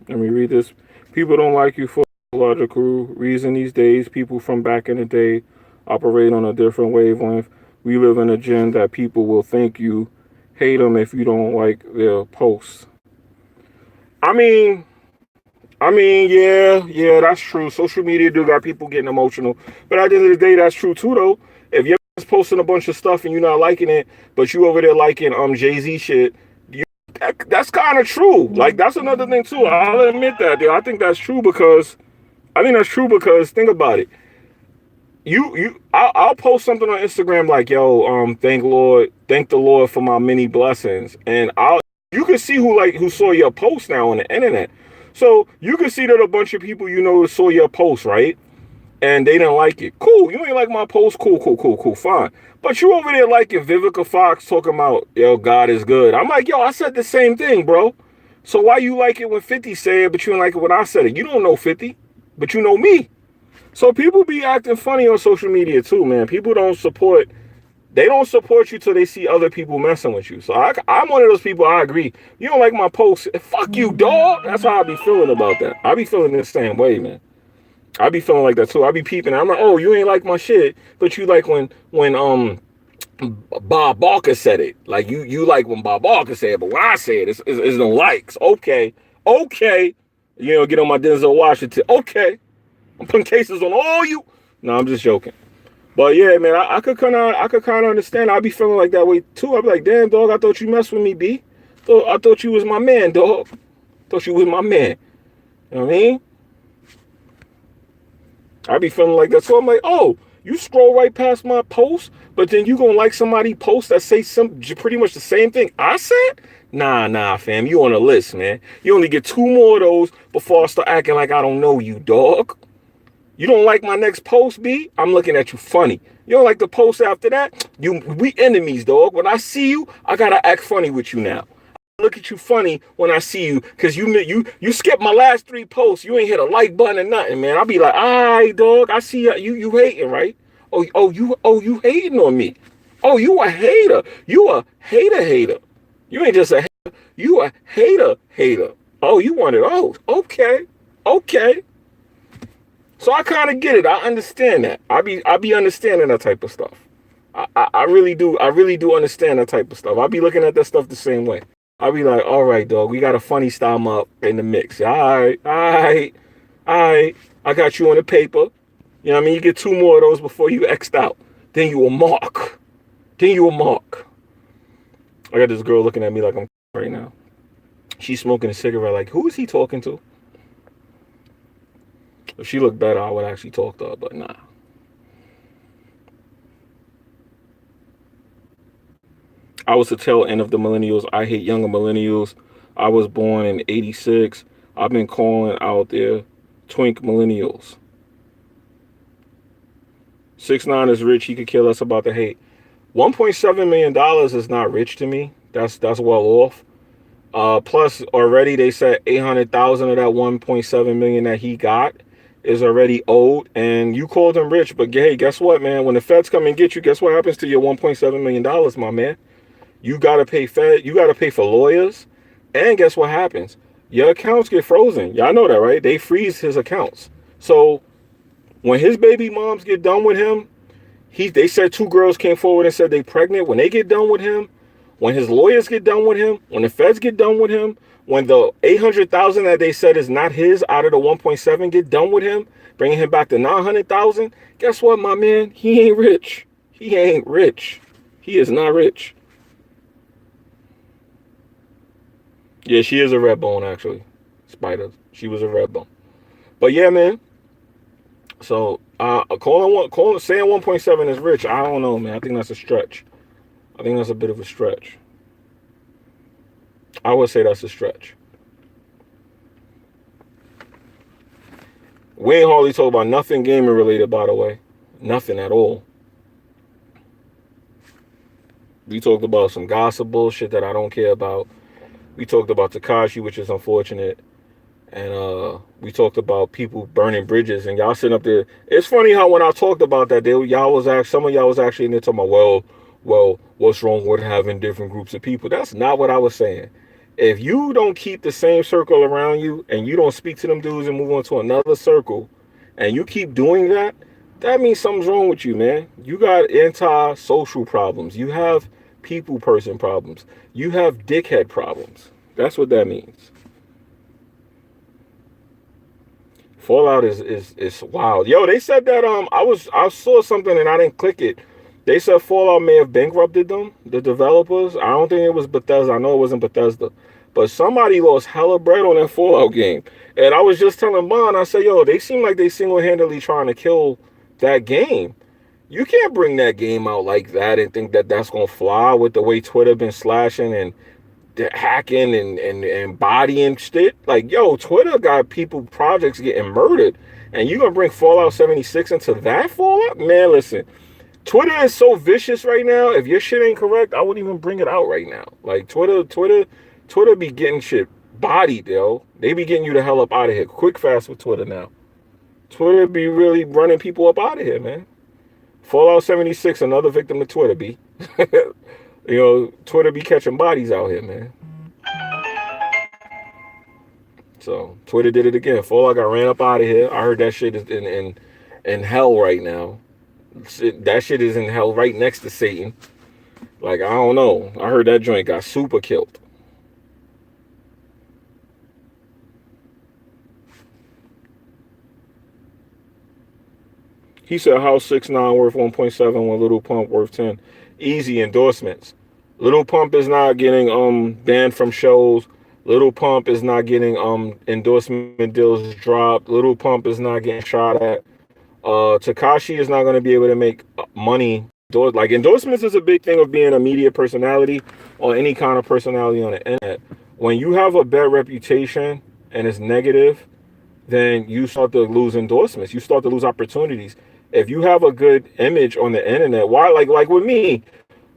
A: Let me read this. People don't like you for a logical reason these days. People from back in the day operate on a different wavelength. We live in a gen that people will think you hate them if you don't like their posts. I mean, yeah, that's true. Social media do got people getting emotional. But at the end of the day, that's true too, though. If you're posting a bunch of stuff and you're not liking it, but you over there liking Jay-Z shit, that's kind of true. Like, that's another thing too. I'll admit that, dude. I think that's true because think about it. I'll post something on Instagram like, yo, thank the Lord for my many blessings, and you can see who saw your post now on the internet. So you can see that a bunch of people saw your post, right? And they didn't like it. Cool. You ain't like my post. Cool. Fine. But you over there liking Vivica Fox talking about, yo, God is good. I'm like, yo, I said the same thing, bro. So why you like it when 50 said it, but you don't like it when I said it? You don't know 50, but you know me. So people be acting funny on social media too, man. People don't support you till they see other people messing with you. So I'm one of those people, I agree. You don't like my post, fuck you, dog. That's how I be feeling about that. I be feeling the same way, man. I be feeling like that too. I be peeping. I'm like, oh, you ain't like my shit, but you like when Bob Barker said it. Like you like when Bob Barker said it, but when I say it, it's no likes. Okay. Get on my Denzel Washington. Okay. I'm putting cases on all you. No, I'm just joking. But yeah, man, I could kind of understand. I be feeling like that way too. I be like, damn, dog, I thought you messed with me, B. I thought you was my man, dog. Thought you was my man. You know what I mean? I be feeling like that. So I'm like, oh, You scroll right past my post, but then you gonna like somebody post that say some pretty much the same thing I said? Nah, fam. You on a list, man. You only get 2 more of those before I start acting like I don't know you, dog. You don't like my next post, B? I'm looking at you funny. You don't like the post after that? We enemies, dog. When I see you, I gotta act funny with you now. I look at you funny when I see you, cause you skipped my last 3 posts. You ain't hit a like button or nothing, man. I'll be like, all right, dog. I see you hating, right? You hating on me. Oh, you a hater. You a hater. You ain't just a hater. You a hater. Oh, you want it. Oh, okay. So I kind of get it. I understand that. I be understanding that type of stuff. I really do. I really do understand that type of stuff. I be looking at that stuff the same way. I be like, all right, dog, we got a funny style up in the mix. All right. I got you on the paper. You know what I mean? You get 2 more of those before you X'd out. Then you a mark. I got this girl looking at me like I'm right now. She's smoking a cigarette. Like, who is he talking to? If she looked better, I would actually talk to her, but nah. I was the tail end of the millennials. I hate younger millennials. I was born in 86. I've been calling out there twink millennials. 6ix9ine is rich. He could kill us about the hate. $1.7 million is not rich to me. That's well off. Plus, already they said 800,000 of that 1.7 million that he got is already owed, and you called him rich. But hey, guess what, man? When the feds come and get you, guess what happens to your $1.7 million, my man? You gotta pay you gotta pay for lawyers, and guess what happens? Your accounts get frozen. Y'all know that, right? They freeze his accounts. So when his baby moms get done with him, they said 2 girls came forward and said they pregnant. When they get done with him, when his lawyers get done with him, when the feds get done with him, when the 800,000 that they said is not his out of the 1.7 get done with him, bringing him back to 900,000, guess what, my man? He ain't rich. He is not rich. Yeah, she is a red bone, actually. Spider. She was a red bone. But yeah, man. So saying 1.7 is rich, I don't know, man. I think that's a stretch. I think that's a bit of a stretch. I would say that's a stretch. We ain't hardly talk about nothing gaming related, by the way. Nothing at all. We talked about some gossip bullshit that I don't care about. We talked about Tekashi, which is unfortunate. And we talked about people burning bridges, and y'all sitting up there. It's funny how when I talked about that, some of y'all was actually in there talking about, well, what's wrong with having different groups of people? That's not what I was saying. If you don't keep the same circle around you, and you don't speak to them dudes and move on to another circle, and you keep doing that, that means something's wrong with you, man. You got anti-social problems. You have people person problems. You have dickhead problems. That's what that means. Fallout is wild. Yo, they said that I saw something and I didn't click it. They said Fallout may have bankrupted them, the developers. I don't think it was Bethesda. I know it wasn't Bethesda. But somebody lost hella bread on that Fallout game. And I was just telling Bond, I said, yo, they seem like they single-handedly trying to kill that game. You can't bring that game out like that and think that that's going to fly with the way Twitter been slashing and hacking and bodying shit. Like, yo, Twitter got projects getting murdered, and you gonna bring Fallout 76 into that Fallout? Man, listen, Twitter is so vicious right now. If your shit ain't correct, I wouldn't even bring it out right now. Like, Twitter be getting shit bodied, yo. They be getting you the hell up out of here quick fast with Twitter now. Twitter be really running people up out of here, man. Fallout 76, another victim of Twitter, B. You know, Twitter be catching bodies out here, man. So Twitter did it again. Fallout got ran up out of here. I heard that shit is in hell right now. That shit is in hell right next to Satan. Like, I don't know. I heard that joint got super killed. He said, how 6ix9ine worth 1.7 when Little Pump worth 10? Easy endorsements. Little Pump is not getting banned from shows. Little Pump is not getting endorsement deals dropped. Little Pump is not getting shot at. Tekashi is not going to be able to make money. Like endorsements is a big thing of being a media personality or any kind of personality on the internet. When you have a bad reputation and it's negative, then you start to lose endorsements. You start to lose opportunities. If you have a good image on the internet, why like with me,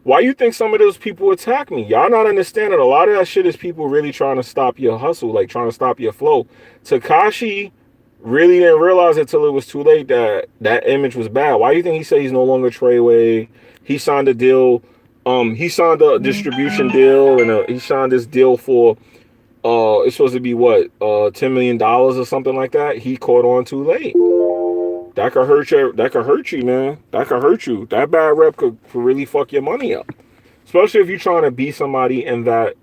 A: why you think some of those people attack me? Y'all not understanding a lot of that shit is people really trying to stop your hustle, like trying to stop your flow. Tekashi really didn't realize it till it was too late that that image was bad. Why do you think he said he's no longer Treyway? He signed a deal. He signed a distribution deal, and he signed this deal for it's supposed to be what $10 million or something like that. He caught on too late. That could hurt you. That could hurt you, man. That could hurt you. That bad rep could really fuck your money up. Especially if you're trying to be somebody in that,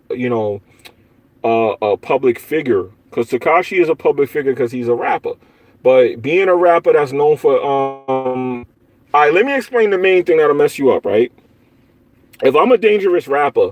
A: a public figure. Because Tekashi is a public figure because he's a rapper. But being a rapper that's known for, all right, let me explain the main thing that'll mess you up, right? If I'm a dangerous rapper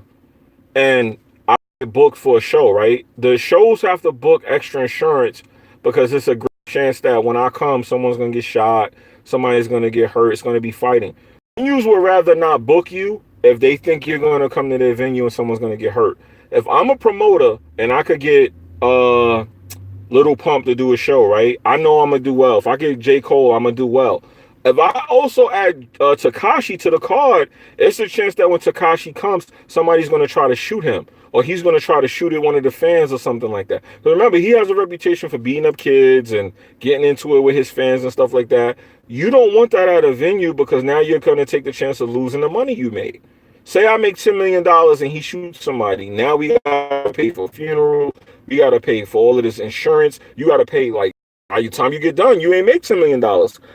A: and I book for a show, right? The shows have to book extra insurance because it's a great chance that when I come, someone's going to get shot, somebody's going to get hurt, it's going to be fighting. Venues would rather not book you if they think you're going to come to their venue and someone's going to get hurt. If I'm a promoter and I could get Little Pump to do a show, right? I know I'm going to do well. If I get J. Cole, I'm going to do well. If I also add Tekashi to the card, it's a chance that when Tekashi comes, somebody's going to try to shoot him. Or he's going to try to shoot at one of the fans or something like that. But remember, he has a reputation for beating up kids and getting into it with his fans and stuff like that. You don't want that at a venue because now you're going to take the chance of losing the money you made. Say I make $10 million and he shoots somebody. Now we got to pay for a funeral. We got to pay for all of this insurance. You got to pay, like, by the time you get done, you ain't make $10 million.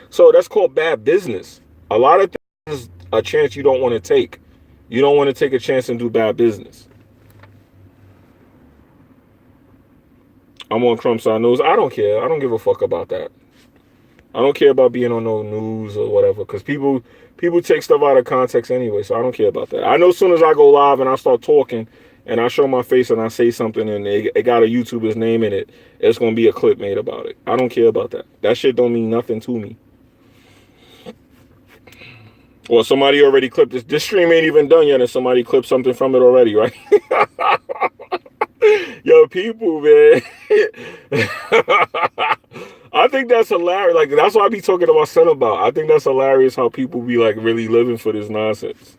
A: So that's called bad business. A lot of things is a chance you don't want to take. You don't want to take a chance and do bad business. I'm on Crump Side News. I don't care. I don't give a fuck about that. I don't care about being on no news or whatever because people take stuff out of context anyway, so I don't care about that. I know as soon as I go live and I start talking and I show my face and I say something and it got a YouTuber's name in it, it's going to be a clip made about it. I don't care about that. That shit don't mean nothing to me. Well, somebody already clipped this. This stream ain't even done yet and somebody clipped something from it already, right? Yo, people, man. I think that's hilarious. Like, that's what I be talking to my son about. I think that's hilarious how people be, like, really living for this nonsense.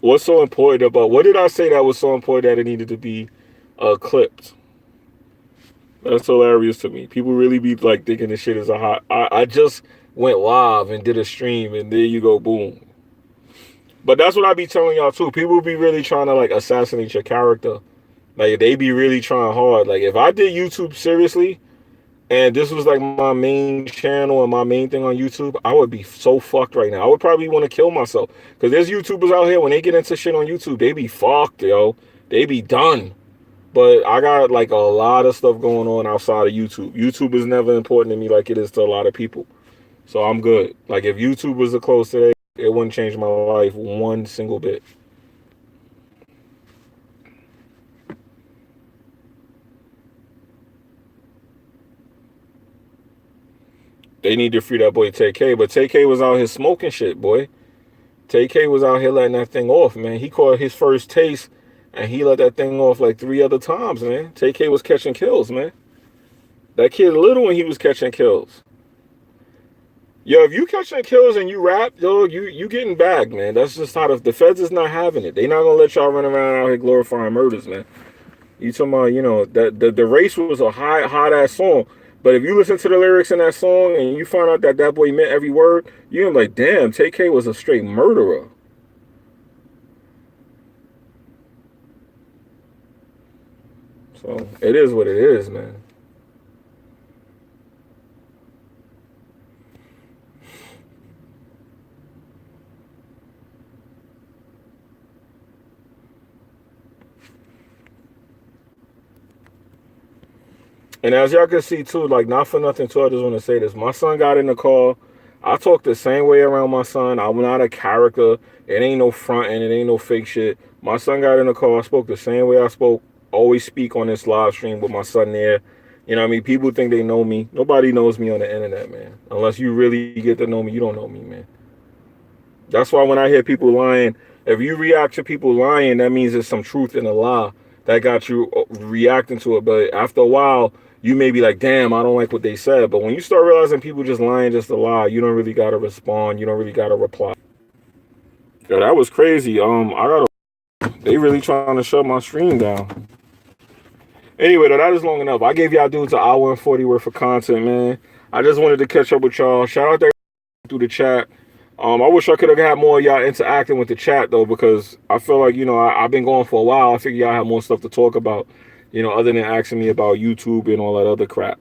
A: What's so important about... What did I say that was so important that it needed to be clipped? That's hilarious to me. People really be, like, thinking this shit is a hot... I just went live and did a stream, and there you go, boom. But that's what I be telling y'all, too. People be really trying to, like, assassinate your character. Like, they be really trying hard. Like, if I did YouTube seriously, and this was, like, my main channel and my main thing on YouTube, I would be so fucked right now. I would probably want to kill myself. Because there's YouTubers out here, when they get into shit on YouTube, they be fucked, yo. They be done. But I got, like, a lot of stuff going on outside of YouTube. YouTube is never important to me like it is to a lot of people. So I'm good. Like, if YouTube was to close today, it wouldn't change my life one single bit. They need to free that boy TK, but TK was out here smoking shit, boy. TK was out here letting that thing off, man. He caught his first taste, and he let that thing off like 3 other times, man. TK was catching kills, man. That kid little when he was catching kills. Yo, if you catching kills and you rap, yo, you getting bagged, man. That's just how the feds is not having it. They not gonna let y'all run around out here glorifying murders, man. You talking about, you know, the race was a hot ass song. But if you listen to the lyrics in that song and you find out that that boy meant every word, you're like, damn, TK was a straight murderer. So it is what it is, man. And as y'all can see too, like, not for nothing too, I just want to say this. My son got in the car. I talk the same way around my son. I'm not a character. It ain't no front and it ain't no fake shit. My son got in the car. I spoke the same way I spoke. Always speak on this live stream with my son there. You know what I mean? People think they know me. Nobody knows me on the internet, man. Unless you really get to know me, you don't know me, man. That's why when I hear people lying, if you react to people lying, that means there's some truth in the lie that got you reacting to it. But after a while, you may be like, damn, I don't like what they said. But when you start realizing people just lying just to lie, you don't really gotta respond. You don't really gotta reply. Yo, that was crazy. I gotta. They really trying to shut my stream down. Anyway, though, that is long enough. I gave y'all dudes an hour and 40 worth of content, man. I just wanted to catch up with y'all. Shout out to through the chat. I wish I could have had more of y'all interacting with the chat though, because I feel like I've been going for a while. I figure y'all have more stuff to talk about, other than asking me about YouTube and all that other crap.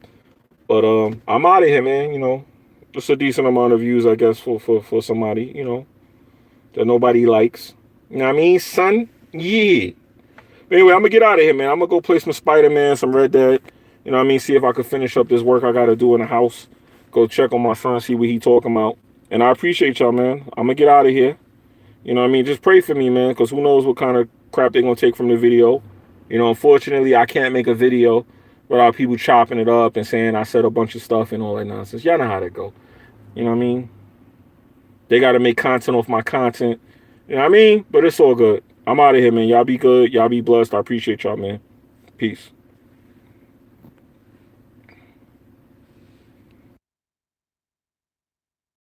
A: But I'm out of here, man. Just a decent amount of views, I guess, for somebody, that nobody likes. You know what I mean, son? Yeah. Anyway, I'm gonna get out of here, man. I'm gonna go play some Spider-Man, some Red Dead. You know what I mean? See if I can finish up this work I gotta do in the house. Go check on my son, see what he talking about. And I appreciate y'all, man. I'm gonna get out of here. You know what I mean? Just pray for me, man, because who knows what kind of crap they're gonna take from the video. Unfortunately, I can't make a video without people chopping it up and saying I said a bunch of stuff and all that nonsense. Y'all know how that go. You know what I mean? They gotta make content off my content. You know what I mean? But it's all good. I'm out of here, man. Y'all be good. Y'all be blessed. I appreciate y'all, man. Peace.